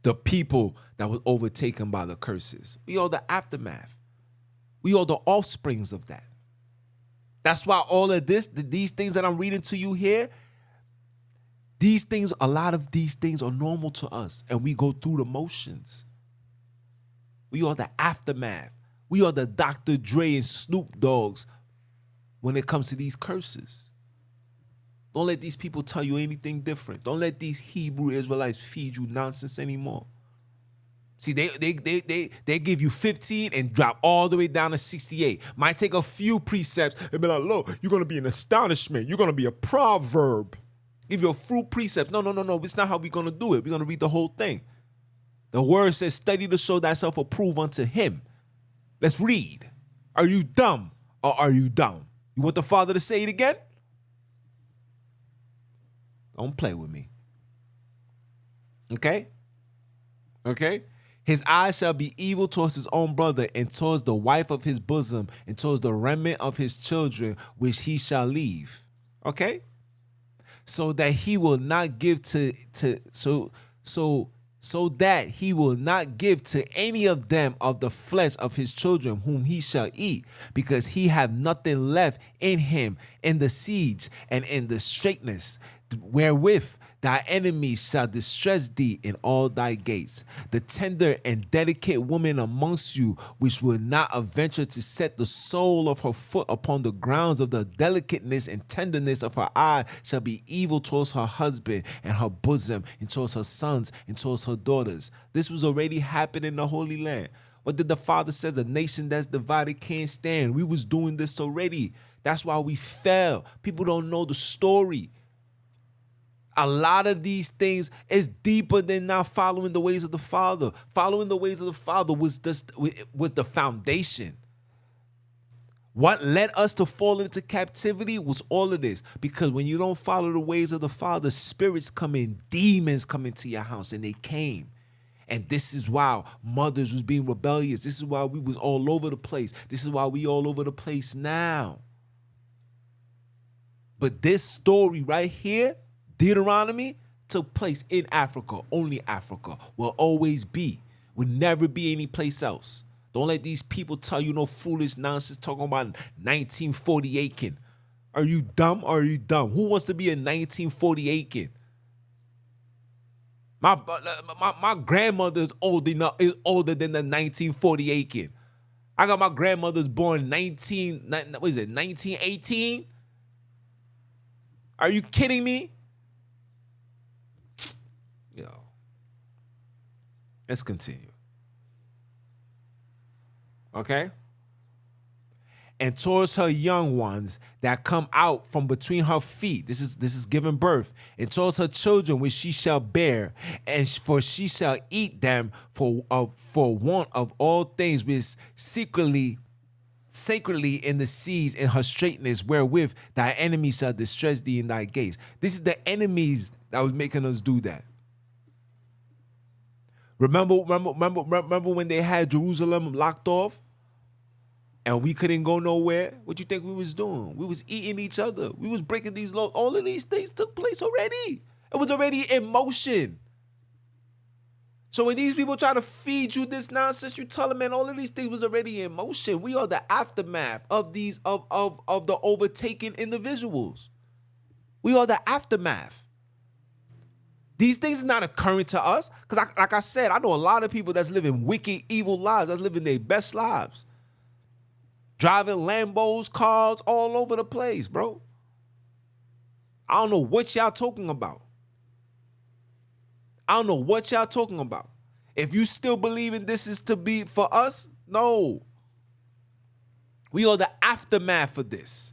the people that was overtaken by the curses. We are the aftermath. We are the offsprings of that. That's why all of these things that I'm reading to you here, a lot of these things are normal to us, and we go through the motions. We are the aftermath. We are the Dr. Dre and Snoop Dogs when it comes to these curses. Don't let these people tell you anything different. Don't let these Hebrew Israelites feed you nonsense anymore. See, they give you 15 and drop all the way down to 68. Might take a few precepts and be like, look, you're going to be an astonishment. You're going to be a proverb. Give you a few precepts. No. It's not how we're going to do it. We're going to read the whole thing. The word says, study to show thyself approved unto him. Let's read. Are you dumb or are you dumb? You want the Father to say it again? Don't play with me. Okay? His eyes shall be evil towards his own brother, and towards the wife of his bosom, and towards the remnant of his children, which he shall leave. Okay? So that he will not give so that he will not give to any of them of the flesh of his children whom he shall eat, because he have nothing left in him in the siege and in the straitness, wherewith thy enemies shall distress thee in all thy gates. The tender and delicate woman amongst you, which will not adventure to set the sole of her foot upon the grounds of the delicateness and tenderness of her eye, shall be evil towards her husband and her bosom, and towards her sons and towards her daughters. This was already happening in the Holy Land. What did the Father say? A nation that's divided can't stand. We was doing this already. That's why we fell. People don't know the story. A lot of these things is deeper than not following the ways of the Father. Following the ways of the Father was the foundation. What led us to fall into captivity was all of this. Because when you don't follow the ways of the Father, spirits come in, demons come into your house, and they came. And this is why mothers was being rebellious. This is why we was all over the place. This is why we all over the place now. But this story right here, Deuteronomy, took place in Africa. Only Africa. Will always be. Will never be any place else. Don't let these people tell you no foolish nonsense talking about 1948kin. Are you dumb or are you dumb? Who wants to be a 1948kin? My grandmother is older than the 1948kin. I got my grandmother's born 1918? Are you kidding me? Yo. Let's continue. Okay? And towards her young ones that come out from between her feet. This is giving birth. And towards her children which she shall bear, and for she shall eat them for want of all things which secretly sacredly in the seas in her straightness, wherewith thy enemies shall distress thee in thy gates. This is the enemies that was making us do that. Remember when they had Jerusalem locked off and we couldn't go nowhere? What you think we was doing? We was eating each other. We was breaking these laws. All of these things took place already. It was already in motion. So when these people try to feed you this nonsense, you tell them, man, all of these things was already in motion. We are the aftermath of these of the overtaken individuals. We are the aftermath. These things are not occurring to us. Because like I said, I know a lot of people that's living wicked, evil lives, that's living their best lives. Driving Lambos, cars all over the place, bro. I don't know what y'all talking about. I don't know what y'all talking about. If you still believing this is to be for us, no. We are the aftermath of this.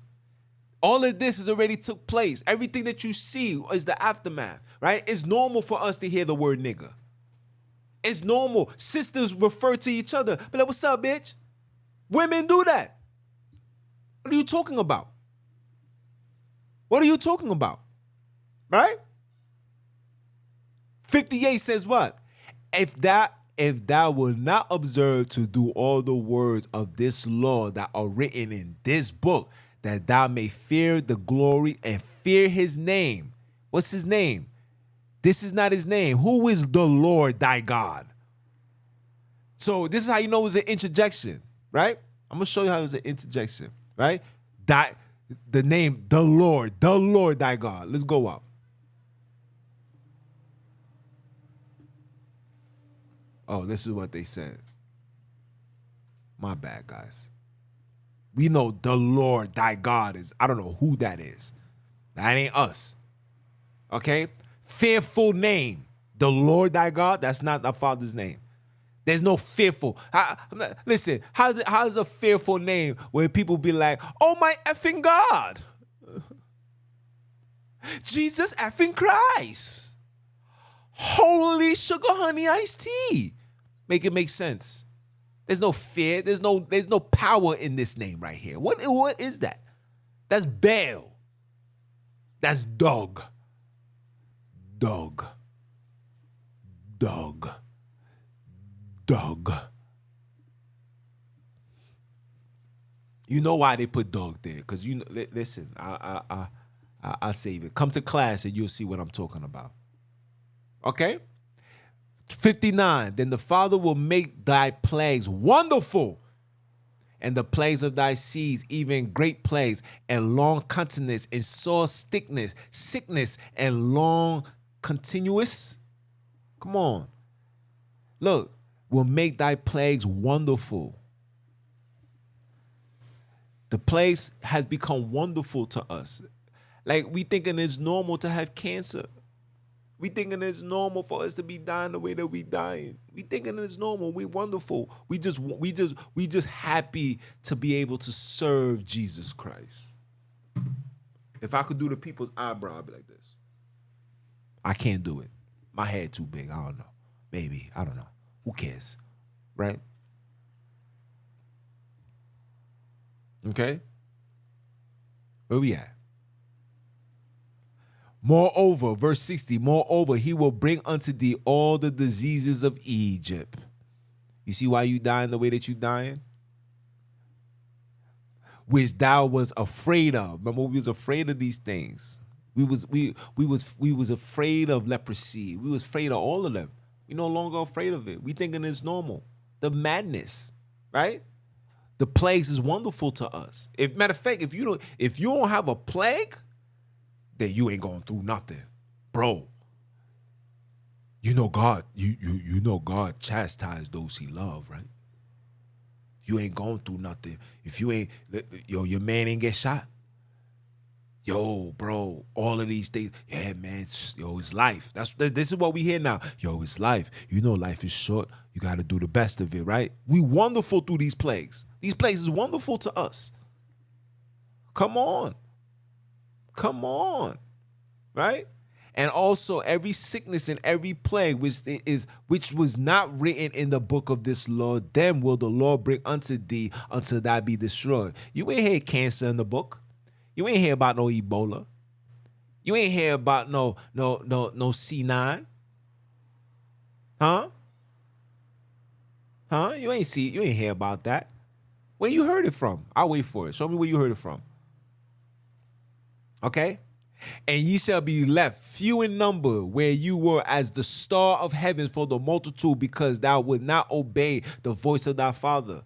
All of this has already took place. Everything that you see is the aftermath, right? It's normal for us to hear the word nigga. It's normal. Sisters refer to each other. Be like, what's up, bitch? Women do that. What are you talking about? What are you talking about? Right? 58 says what? If thou wilt not observe to do all the words of this law that are written in this book, that thou may fear the glory and fear his name. What's his name? This is not his name. Who is the Lord thy God? So this is how you know it's an interjection, right? I'm going to show you how it's an interjection, right? The name, the Lord thy God. Let's go up. Oh, this is what they said. My bad, guys. We know the Lord thy God is, I don't know who that is. That ain't us. Okay? Fearful name. The Lord thy God, that's not our Father's name. There's no fearful. Listen, how's a fearful name where people be like, oh my effing God. Jesus effing Christ. Holy sugar honey iced tea. Make it make sense. There's no fear. There's no power in this name right here. What is that? That's Baal. That's dog. Dog. Dog. Dog. You know why they put dog there? Because you know, listen, I'll save it. Come to class and you'll see what I'm talking about. Okay? 59, then the Father will make thy plagues wonderful, and the plagues of thy seeds, even great plagues, and long continuance, and sore sickness, and long continuous. Come on. Look, will make thy plagues wonderful. The plagues has become wonderful to us. Like, we thinking it's normal to have cancer. We thinking it's normal for us to be dying the way that we dying. We thinking it's normal. We wonderful. We just happy to be able to serve Jesus Christ. If I could do the people's eyebrow, I'd be like this. I can't do it. My head too big. I don't know. Maybe. I don't know. Who cares? Right? Okay? Where we at? Moreover, verse 60, moreover, he will bring unto thee all the diseases of Egypt. You see why you dying the way that you dying? Which thou was afraid of. Remember, we was afraid of these things. We was afraid of leprosy. We was afraid of all of them. We no longer afraid of it. We thinking it's normal. The madness, right? The plagues is wonderful to us. Matter of fact, if you don't have a plague, then you ain't going through nothing, bro. You know God. You know God chastised those he loved, right? You ain't going through nothing. If you ain't, your man ain't get shot. Yo, bro, all of these things. Yeah, man, it's life. This is what we hear now. Yo, it's life. You know life is short. You got to do the best of it, right? We wonderful through these plagues. These plagues is wonderful to us. Come on. Come on. Right? And also every sickness and every plague which was not written in the book of this law, them will the Lord bring unto thee until thou be destroyed. You ain't hear cancer in the book. You ain't hear about no Ebola. You ain't hear about no C9. Huh? You ain't hear about that. Where you heard it from? I'll wait for it. Show me where you heard it from. Okay? And ye shall be left few in number, where you were as the star of heaven for the multitude, because thou would not obey the voice of thy father.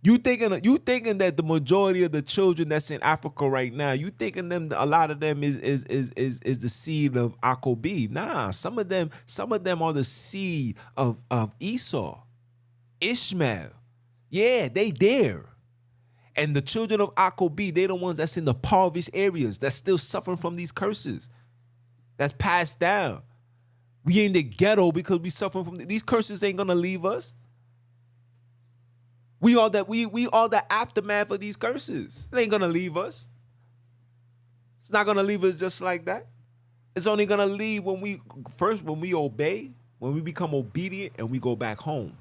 You thinking that the majority of the children that's in Africa right now, you thinking a lot of them is the seed of Akobi. Nah, some of them are the seed of Esau, Ishmael. Yeah, they there. And the children of Akobi, they the ones that's in the impoverished areas that's still suffering from these curses. That's passed down. We in the ghetto because we suffering from these curses. Ain't gonna leave us. We are the aftermath of these curses. It ain't gonna leave us. It's not gonna leave us just like that. It's only gonna leave when we obey, when we become obedient, and we go back home.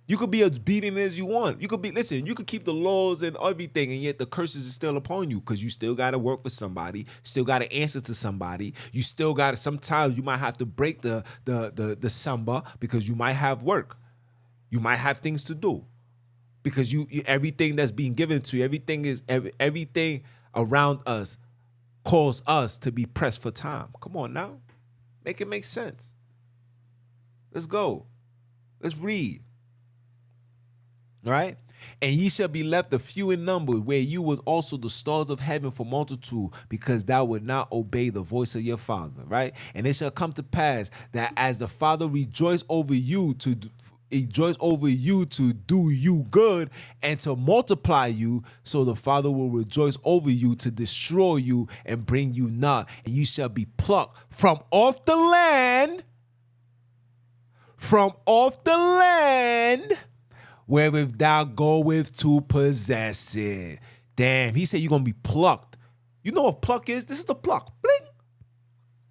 You could be as obedient as you want. You could keep the laws and everything, and yet the curses is still upon you because you still got to work for somebody, still got to answer to somebody. You still got to, sometimes you might have to break the samba because you might have work. You might have things to do because you everything that's being given to you, everything around us calls us to be pressed for time. Come on now. Make it make sense. Let's go. Let's read. All right. And ye shall be left a few in number, where you was also the stars of heaven for multitude, because thou would not obey the voice of your father. Right. And it shall come to pass that as the Father rejoice over you to do you good and to multiply you, so the Father will rejoice over you to destroy you and bring you not. And you shall be plucked from off the land, wherewith thou goest to possess it. Damn, he said you're going to be plucked. You know what pluck is? This is the pluck. Bling.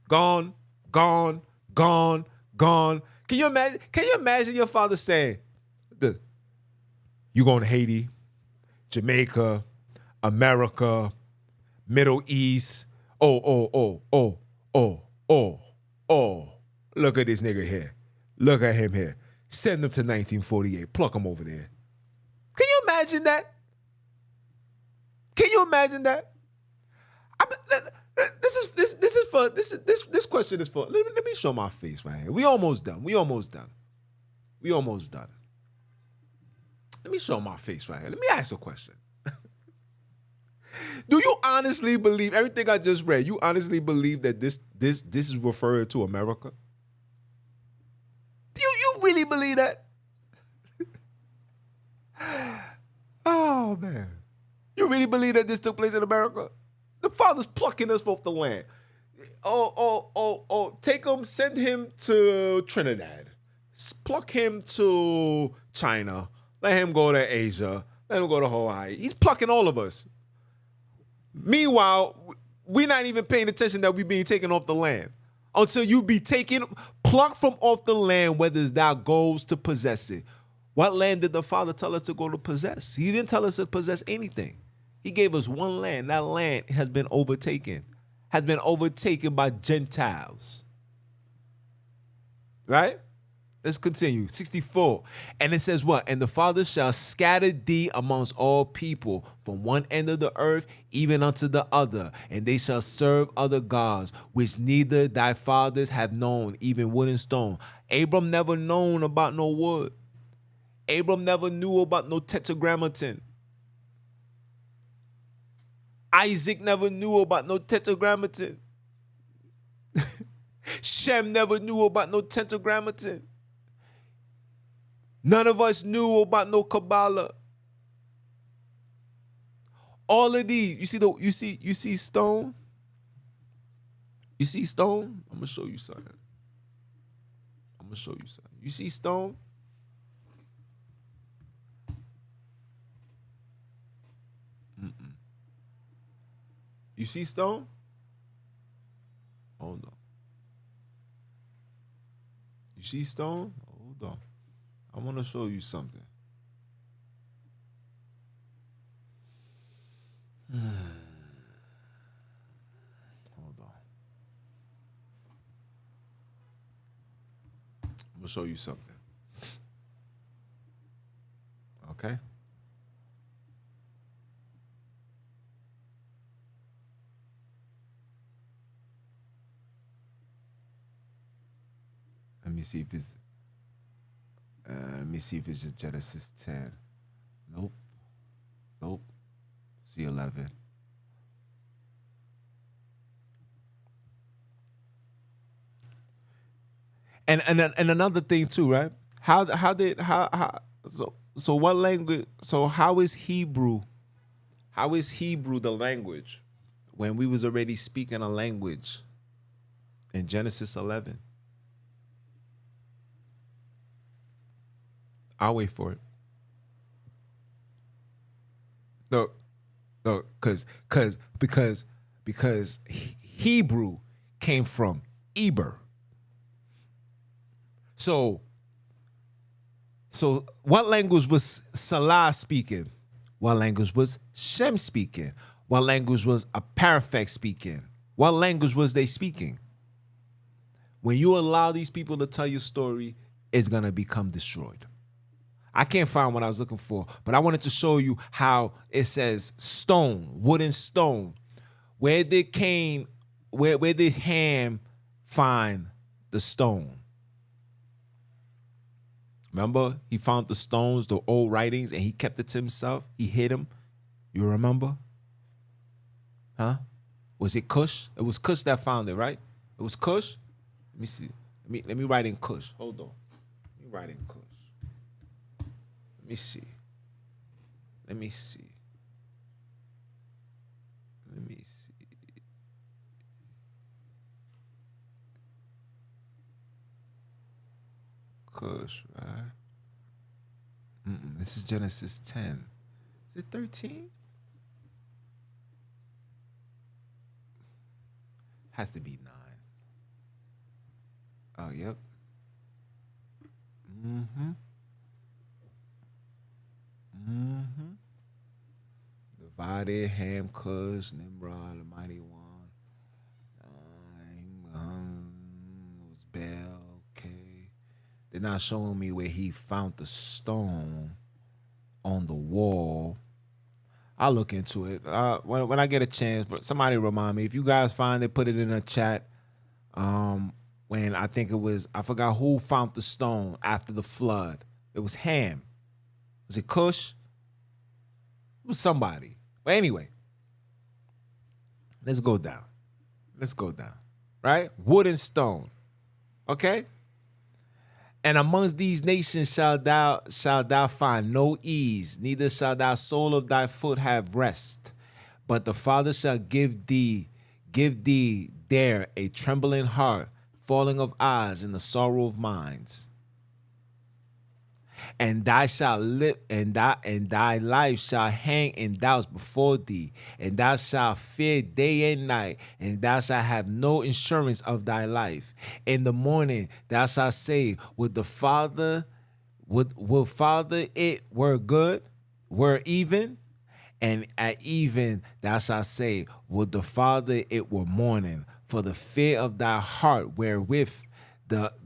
Gone, gone, gone, gone. Can you imagine your father saying, you going to Haiti, Jamaica, America, Middle East. Oh. Look at this nigga here. Look at him here. Send him to 1948. Pluck him over there. Can you imagine that? Can you imagine that? This question is for. Let me show my face right here. We almost done. Let me show my face right here. Let me ask a question. Do you honestly believe everything I just read? You honestly believe that this is referred to America? You really believe that? Oh man. You really believe that this took place in America? The Father's plucking us off the land. Take him, send him to Trinidad. Pluck him to China. Let him go to Asia. Let him go to Hawaii. He's plucking all of us. Meanwhile, we're not even paying attention that we're being taken off the land. Until you be plucked from off the land, whether thou goes to possess it. What land did the Father tell us to go to possess? He didn't tell us to possess anything. He gave us one land. That land has been overtaken by Gentiles. Right? Let's continue. 64. And it says what? And the Father shall scatter thee amongst all people, from one end of the earth even unto the other. And they shall serve other gods, which neither thy fathers have known, even wood and stone. Abram never known about no wood. Abram never knew about no tetragrammaton. Isaac never knew about no tetragrammaton. Shem never knew about no tetragrammaton. None of us knew about no Kabbalah. All of these, you see stone? You see stone? I'm gonna show you something. You see stone? You see stone? Hold on. You see stone? Hold on. I want to show you something. Hold on. I'm gonna show you something. Okay? Let me see if it's Genesis 10. Nope. See 11. And another thing too, right? So what language? So how is Hebrew? How is Hebrew the language when we was already speaking a language in Genesis 11? I'll wait for it. No, because Hebrew came from Eber. So what language was Salah speaking? What language was Shem speaking? What language was Aparafek speaking? What language was they speaking? When you allow these people to tell your story, it's going to become destroyed. I can't find what I was looking for, but I wanted to show you how it says stone, wooden stone. Where did Ham find the stone? Remember, he found the stones, the old writings, and he kept it to himself. He hid them. You remember? Huh? Was it Cush? It was Cush that found it, right? It was Cush. Let me see. Let me write in Cush. Hold on. Let me write in Cush. Let me see. Cush, right? This is Genesis 10. Is it 13? Has to be 9. Oh, yep. Divided, Ham, Cush, Nimrod, the mighty one. It was Bel, okay. They're not showing me where he found the stone on the wall. I'll look into it when I get a chance. But somebody remind me. If you guys find it, put it in a chat. When I think it was, I forgot who found the stone after the flood. It was Ham. Was it Cush? It was somebody. But anyway, let's go down. Right? Wood and stone. Okay? And amongst these nations shall thou find no ease, neither shall thy sole of thy foot have rest. But the Father shall give thee there a trembling heart, falling of eyes, and the sorrow of minds. And thy shall live, and thy life shall hang in doubts before thee, and thou shalt fear day and night, and thou shalt have no insurance of thy life. In the morning thou shalt say, would Father it were good, were even? And at even thou shalt say, would the Father it were morning, for the fear of thy heart wherewith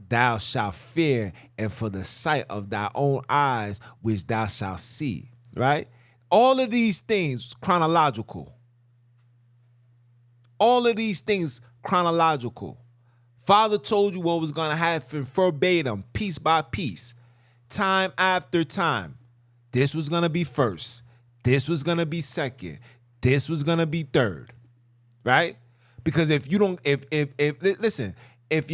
thou shalt fear, and for the sight of thy own eyes which thou shalt see. Right? All of these things chronological. Father told you what was going to happen verbatim, piece by piece, time after time. This was going to be first. This was going to be second. This was going to be third. Right? Because if your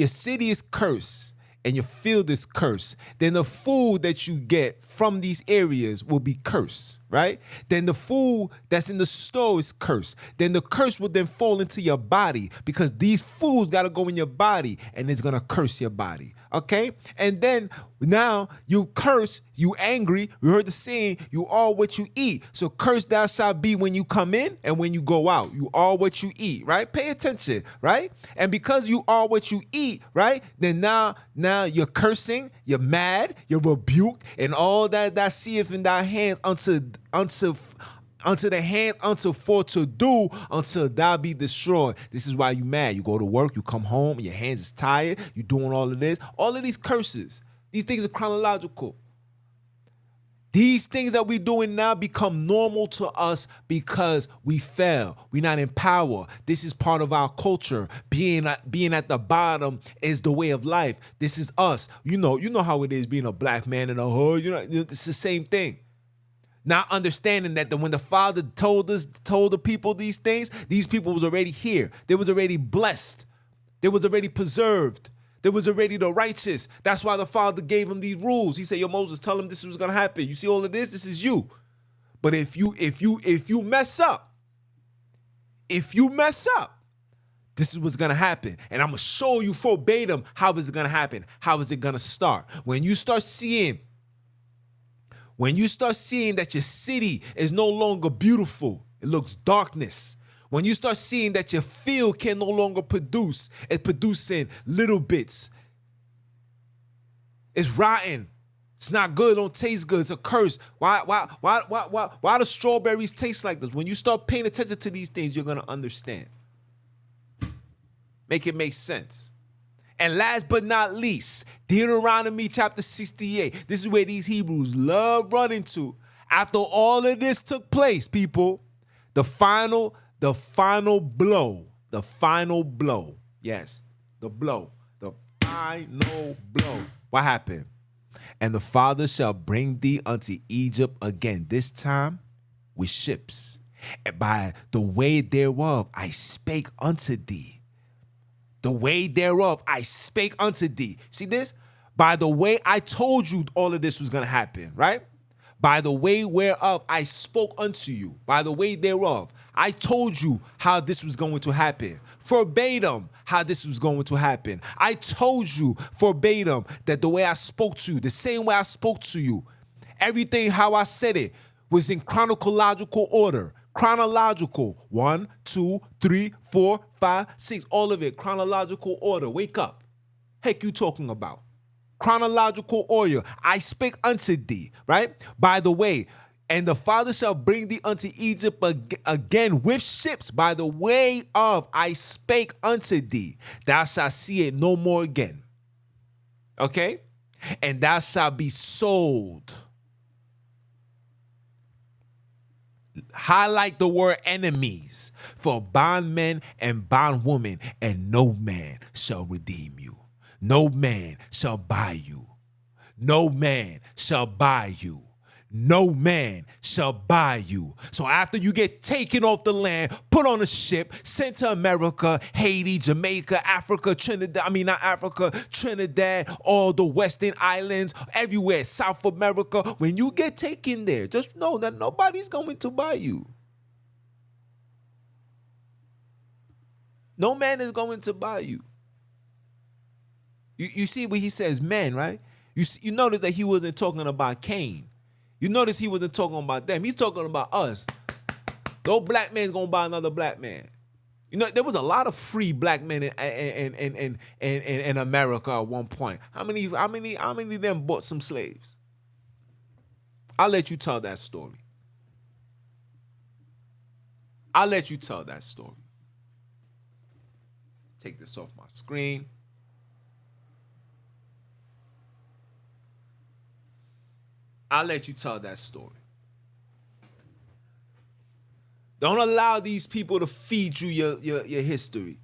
city is cursed and your field is cursed, then the food that you get from these areas will be cursed, right? Then the food that's in the store is cursed. Then the curse will then fall into your body, because these foods got to go in your body and it's going to curse your body, okay? And then Now you curse, you angry. We heard the saying, you are what you eat. So cursed thou shalt be when you come in and when you go out. You are what you eat, right? Pay attention, right? And because you are what you eat, right? Then now you're cursing, you're mad, you're rebuked, and all that seeth in thy hands unto the hand unto for to do until thou be destroyed. This is why you mad. You go to work, you come home, and your hands is tired, you doing all of this. All of these curses. These things are chronological. These things that we're doing now become normal to us because we fell. We're not in power. This is part of our culture. Being at the bottom is the way of life. This is us. You know how it is being a black man in the hood. It's the same thing. Not understanding that when the Father told the people these things, these people was already here. They was already blessed. They was already preserved. They was already the righteous. That's why the Father gave them these rules. He said, yo, Moses, tell them this is what's gonna happen. You see all of this? This is you. But if you mess up, this is what's gonna happen. And I'm gonna show you verbatim how is it gonna happen. How is it gonna start? When you start seeing that your city is no longer beautiful, it looks darkness. When you start seeing that your field can no longer produce, it's producing little bits. It's rotten. It's not good. It don't taste good. It's a curse. Why do strawberries taste like this? When you start paying attention to these things, you're gonna understand. Make it make sense. And last but not least, Deuteronomy chapter 68. This is where these Hebrews love running to. After all of this took place, people, the final blow. Yes, the final blow. What happened? And the Father shall bring thee unto Egypt again, this time with ships. And by the way thereof I spake unto thee. The way thereof I spake unto thee. See this? By the way I told you all of this was going to happen, right? By the way whereof I spoke unto you. By the way thereof I told you how this was going to happen. Verbatim how this was going to happen. I told you verbatim that the way I spoke to you, the same way I spoke to you, everything how I said it was in chronological order. Chronological. 1, 2, 3, 4, 5, 6. All of it. Chronological order. Wake up. Heck you talking about? Chronological order. I spake unto thee. Right? By the way, and the Father shall bring thee unto Egypt again with ships. By the way of I spake unto thee. Thou shalt see it no more again. Okay? And thou shalt be sold. Highlight the word enemies for bondmen and bondwomen, and no man shall redeem you. No man shall buy you. No man shall buy you. No man shall buy you. So after you get taken off the land, put on a ship, sent to America, Haiti, Jamaica, Africa, Trinidad, all the Western Islands, everywhere, South America, when you get taken there, just know that nobody's going to buy you. No man is going to buy you. You see what he says, men, right? You notice that he wasn't talking about Cain. You notice he wasn't talking about them. He's talking about us. No black man's gonna buy another black man. You know, there was a lot of free black men in America at one point. How many of them bought some slaves? I'll let you tell that story. Take this off my screen. I'll let you tell that story. Don't allow these people to feed you your history.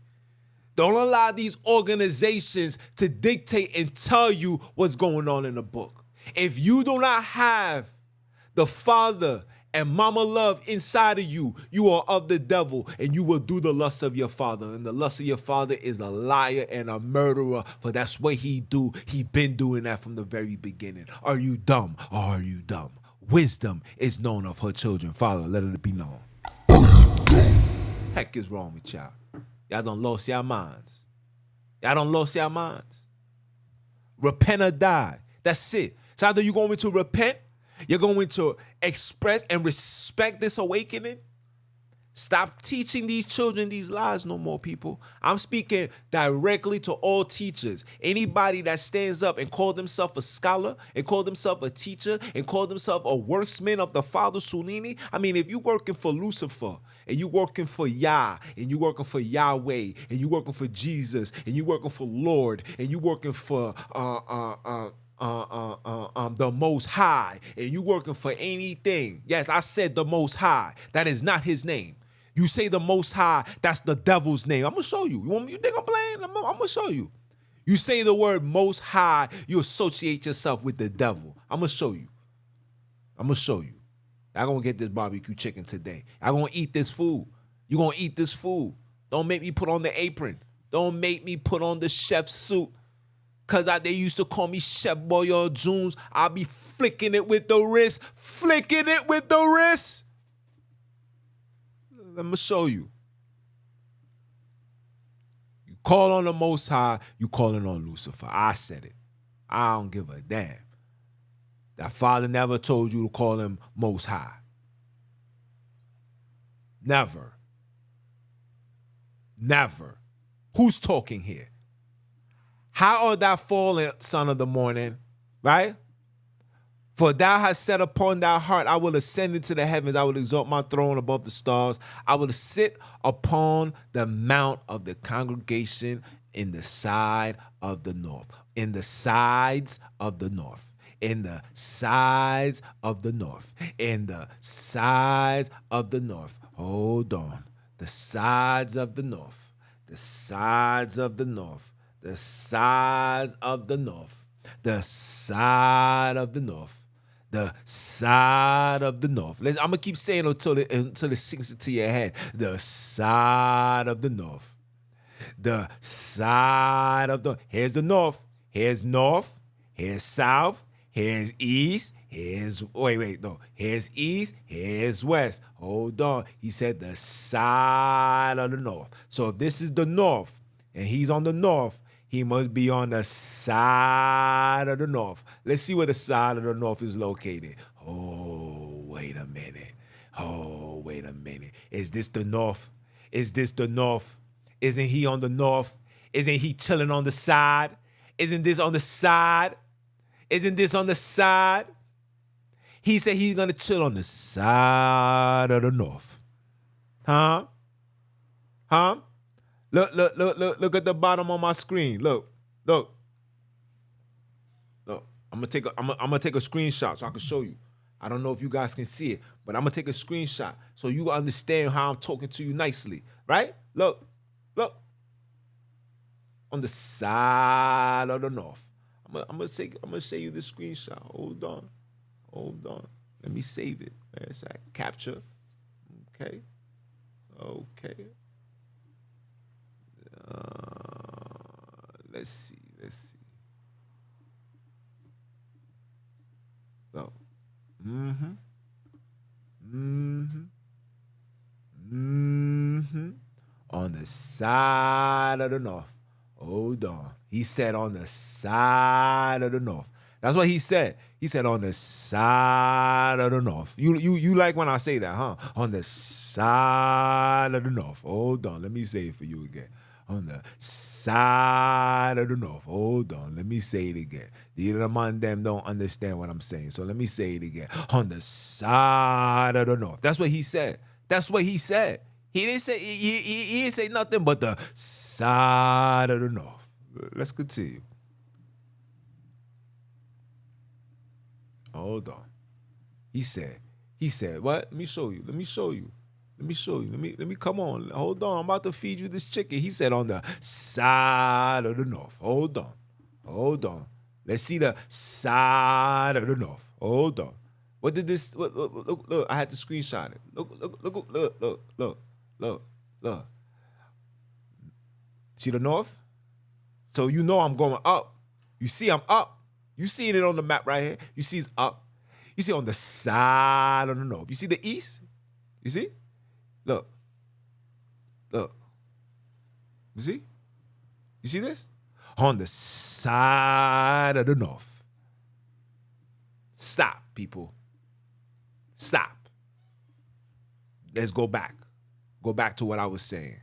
Don't allow these organizations to dictate and tell you what's going on in the book. If you do not have the Father and Mama Love inside of you, you are of the devil, and you will do the lust of your father. And the lust of your father is a liar and a murderer, for that's what he do. He been doing that from the very beginning. Are you dumb or are you dumb? Wisdom is known of her children. Father, let it be known. Heck is wrong with y'all? Y'all done lost your minds. Repent or die. That's it. It's either you're going to repent, you're going to express and respect this awakening. Stop teaching these children these lies no more, people. I'm speaking directly to all teachers. Anybody that stands up and call themselves a scholar and call themselves a teacher and call themselves a worksman of the Father Sonini. I mean, if you working for Lucifer and you working for Yah and you working for Yahweh and you working for Jesus and you working for Lord and you working for the Most High and you working for anything. Yes, I said the Most High. That is not his name. You say the Most High, that's the devil's name. I'm going to show you. You think I'm playing? I'm going to show you. You say the word Most High, you associate yourself with the devil. I'm going to show you. I'm going to show you. I'm going to get this barbecue chicken today. I'm going to eat this food. You're going to eat this food. Don't make me put on the apron. Don't make me put on the chef's suit. Because they used to call me Chef Boyard Jones. I'll be flicking it with the wrist. Flicking it with the wrist. Let me show you. You call on the Most High, you calling on Lucifer. I said it. I don't give a damn. That Father never told you to call him Most High. Never. Never. Who's talking here? How art thou fallen, son of the morning? Right? For thou hast said upon thy heart, I will ascend into the heavens. I will exalt my throne above the stars. I will sit upon the mount of the congregation in the side of the north. In the sides of the north. In the sides of the north. In the sides of the north. Hold on. The sides of the north. The sides of the north. The sides of the north. The side of the north. The side of the north. I'm going to keep saying it until it sinks into your head. The side of the north. The side of the... Here's the north. Here's north. Here's south. Here's east. Here's... Wait, no. Here's east. Here's west. Hold on. He said the side of the north. So if this is the north and he's on the north, he must be on the side of the north. Let's see where the side of the north is located. Oh, wait a minute. Oh, wait a minute. Is this the north? Is this the north? Isn't he on the north? Isn't he chilling on the side? Isn't this on the side? Isn't this on the side? He said he's going to chill on the side of the north. Huh? Huh? Look at the bottom on my screen. Look. I'm gonna take a screenshot so I can show you. I don't know if you guys can see it, but I'm gonna take a screenshot so you understand how I'm talking to you nicely, right? Look. On the side of the north. I'm gonna show you this screenshot. Hold on. Let me save it. Where's that? Capture. Okay. Let's see. So, on the side of the north. Hold on. He said on the side of the north. That's what he said. He said on the side of the north. You like when I say that, huh? On the side of the north. Hold on. Let me say it for you again. On the side of the north. Hold on. Let me say it again. The other man them don't understand what I'm saying. So let me say it again. On the side of the north. That's what he said. He didn't say he didn't say nothing but the side of the north. Let's continue. Hold on. He said, what? Let me show you. Let me come on. Hold on. I'm about to feed you this chicken. He said on the side of the north. Hold on. Let's see the side of the north. Hold on. What did this look, I had to screenshot it. Look. See the north? So you know I'm going up. You see I'm up. You seeing it on the map right here. You see it's up. You see on the side of the north. You see the east? You see? Look. You see? You see this? On the side of the north. Stop, people. Stop. Let's go back. Go back to what I was saying.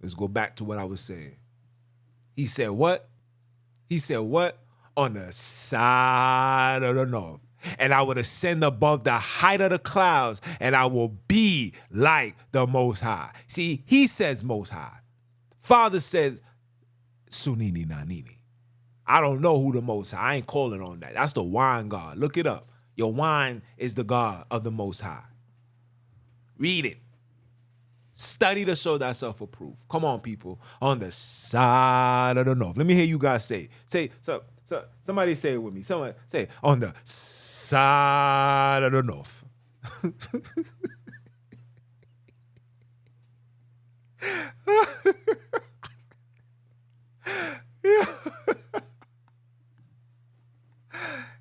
Let's go back to what I was saying. He said what? He said what? On the side of the north. And I will ascend above the height of the clouds, and I will be like the Most High. See, he says Most High. Father said Sonini Nanini. I don't know who the Most High. I ain't calling on that. That's the wine god. Look it up. Your wine is the God of the Most High. Read it. Study to show thyself approved. Come on, people. On the side of the north. Let me hear you guys say. Somebody say it with me. Somebody say it. On the side of the north.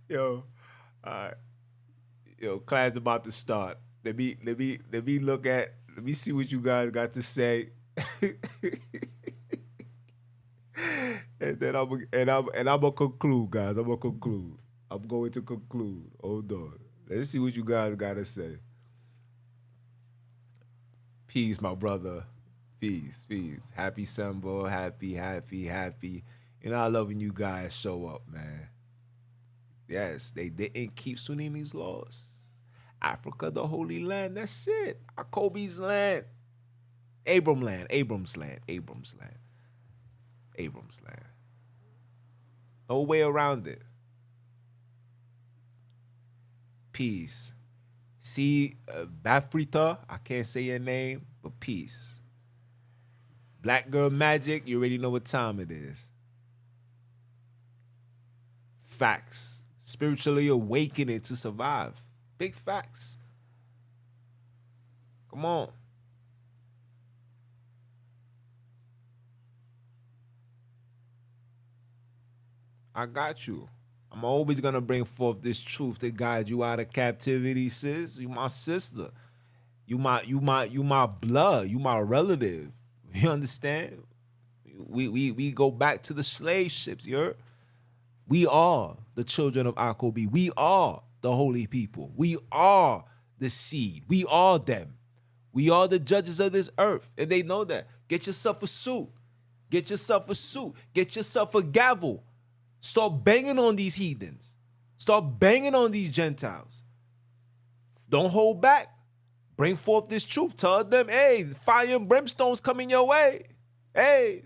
Yo, all right. Yo, class about to start. Let me look at. Let me see what you guys got to say. And then I'm gonna conclude, guys. I'm gonna conclude. I'm going to conclude. Hold on. Let's see what you guys gotta say. Peace, my brother. Peace. Happy Sembo. Happy. You know, I love when you guys show up, man. Yes, they didn't keep Sonini's laws. Africa, the Holy Land. That's it. Akobi's land. Abram's land. No way around it. Peace. See, Bafrita, I can't say your name, but peace. Black Girl Magic, you already know what time it is. Facts. Spiritually awakening to survive. Big facts. Come on. I got you. I'm always gonna bring forth this truth to guide you out of captivity, sis. You my sister. You my blood. You my relative. You understand? We go back to the slave ships, you heard? We are the children of Akobi. We are the holy people. We are the seed. We are them. We are the judges of this earth. And they know that. Get yourself a suit. Get yourself a suit. Get yourself a gavel. Start banging on these heathens. Start banging on these Gentiles. Don't hold back. Bring forth this truth. Tell them, hey, fire and brimstone's coming your way. Hey,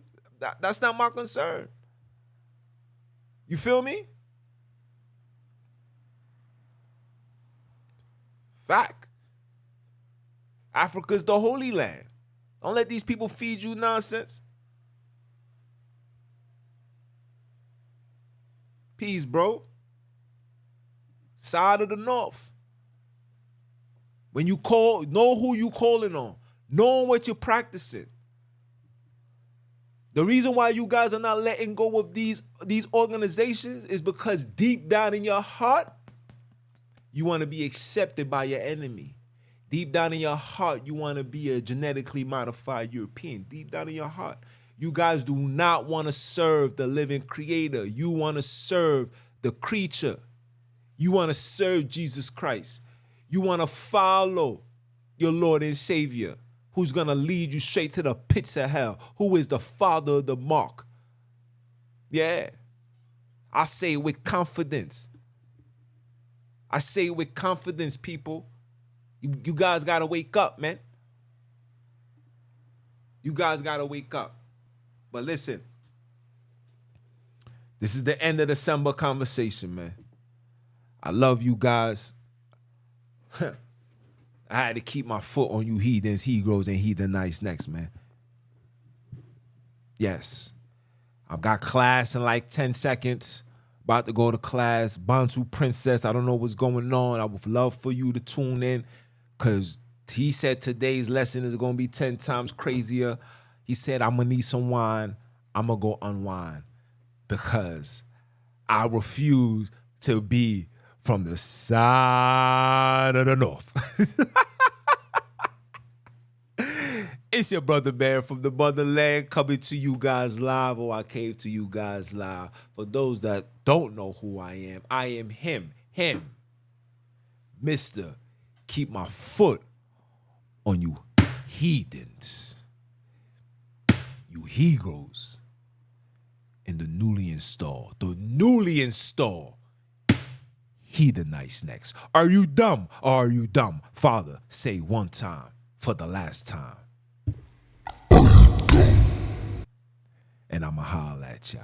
that's not my concern. You feel me? Fact. Africa's the Holy Land. Don't let these people feed you nonsense. Peace, bro. Side of the north. When you call, know who you calling on. Know what you're practicing. The reason why you guys are not letting go of these organizations is because deep down in your heart, you want to be accepted by your enemy. Deep down in your heart, you want to be a genetically modified European. Deep down in your heart, you guys do not want to serve the living creator. You want to serve the creature. You want to serve Jesus Christ. You want to follow your Lord and Savior, who's going to lead you straight to the pits of hell, who is the father of the mark. Yeah. I say it with confidence. I say it with confidence, people. You guys got to wake up, man. You guys got to wake up. But listen, this is the end of the December conversation, man. I love you guys. I had to keep my foot on you heathens, Heroes, and heathenites next, man. Yes. I've got class in like 10 seconds. About to go to class. Bantu Princess, I don't know what's going on. I would love for you to tune in because he said today's lesson is going to be 10 times crazier. He said, I'm going to need some wine. I'm going to go unwind because I refuse to be from the side of the north. It's your brother man from the motherland coming to you guys live, or I came to you guys live. For those that don't know who I am him, Mr. Keep my foot on you heathens, you Hebrews in the newly installed, heathenites next. Are you dumb or are you dumb? Father, say one time for the last time. And I'ma holler at y'all.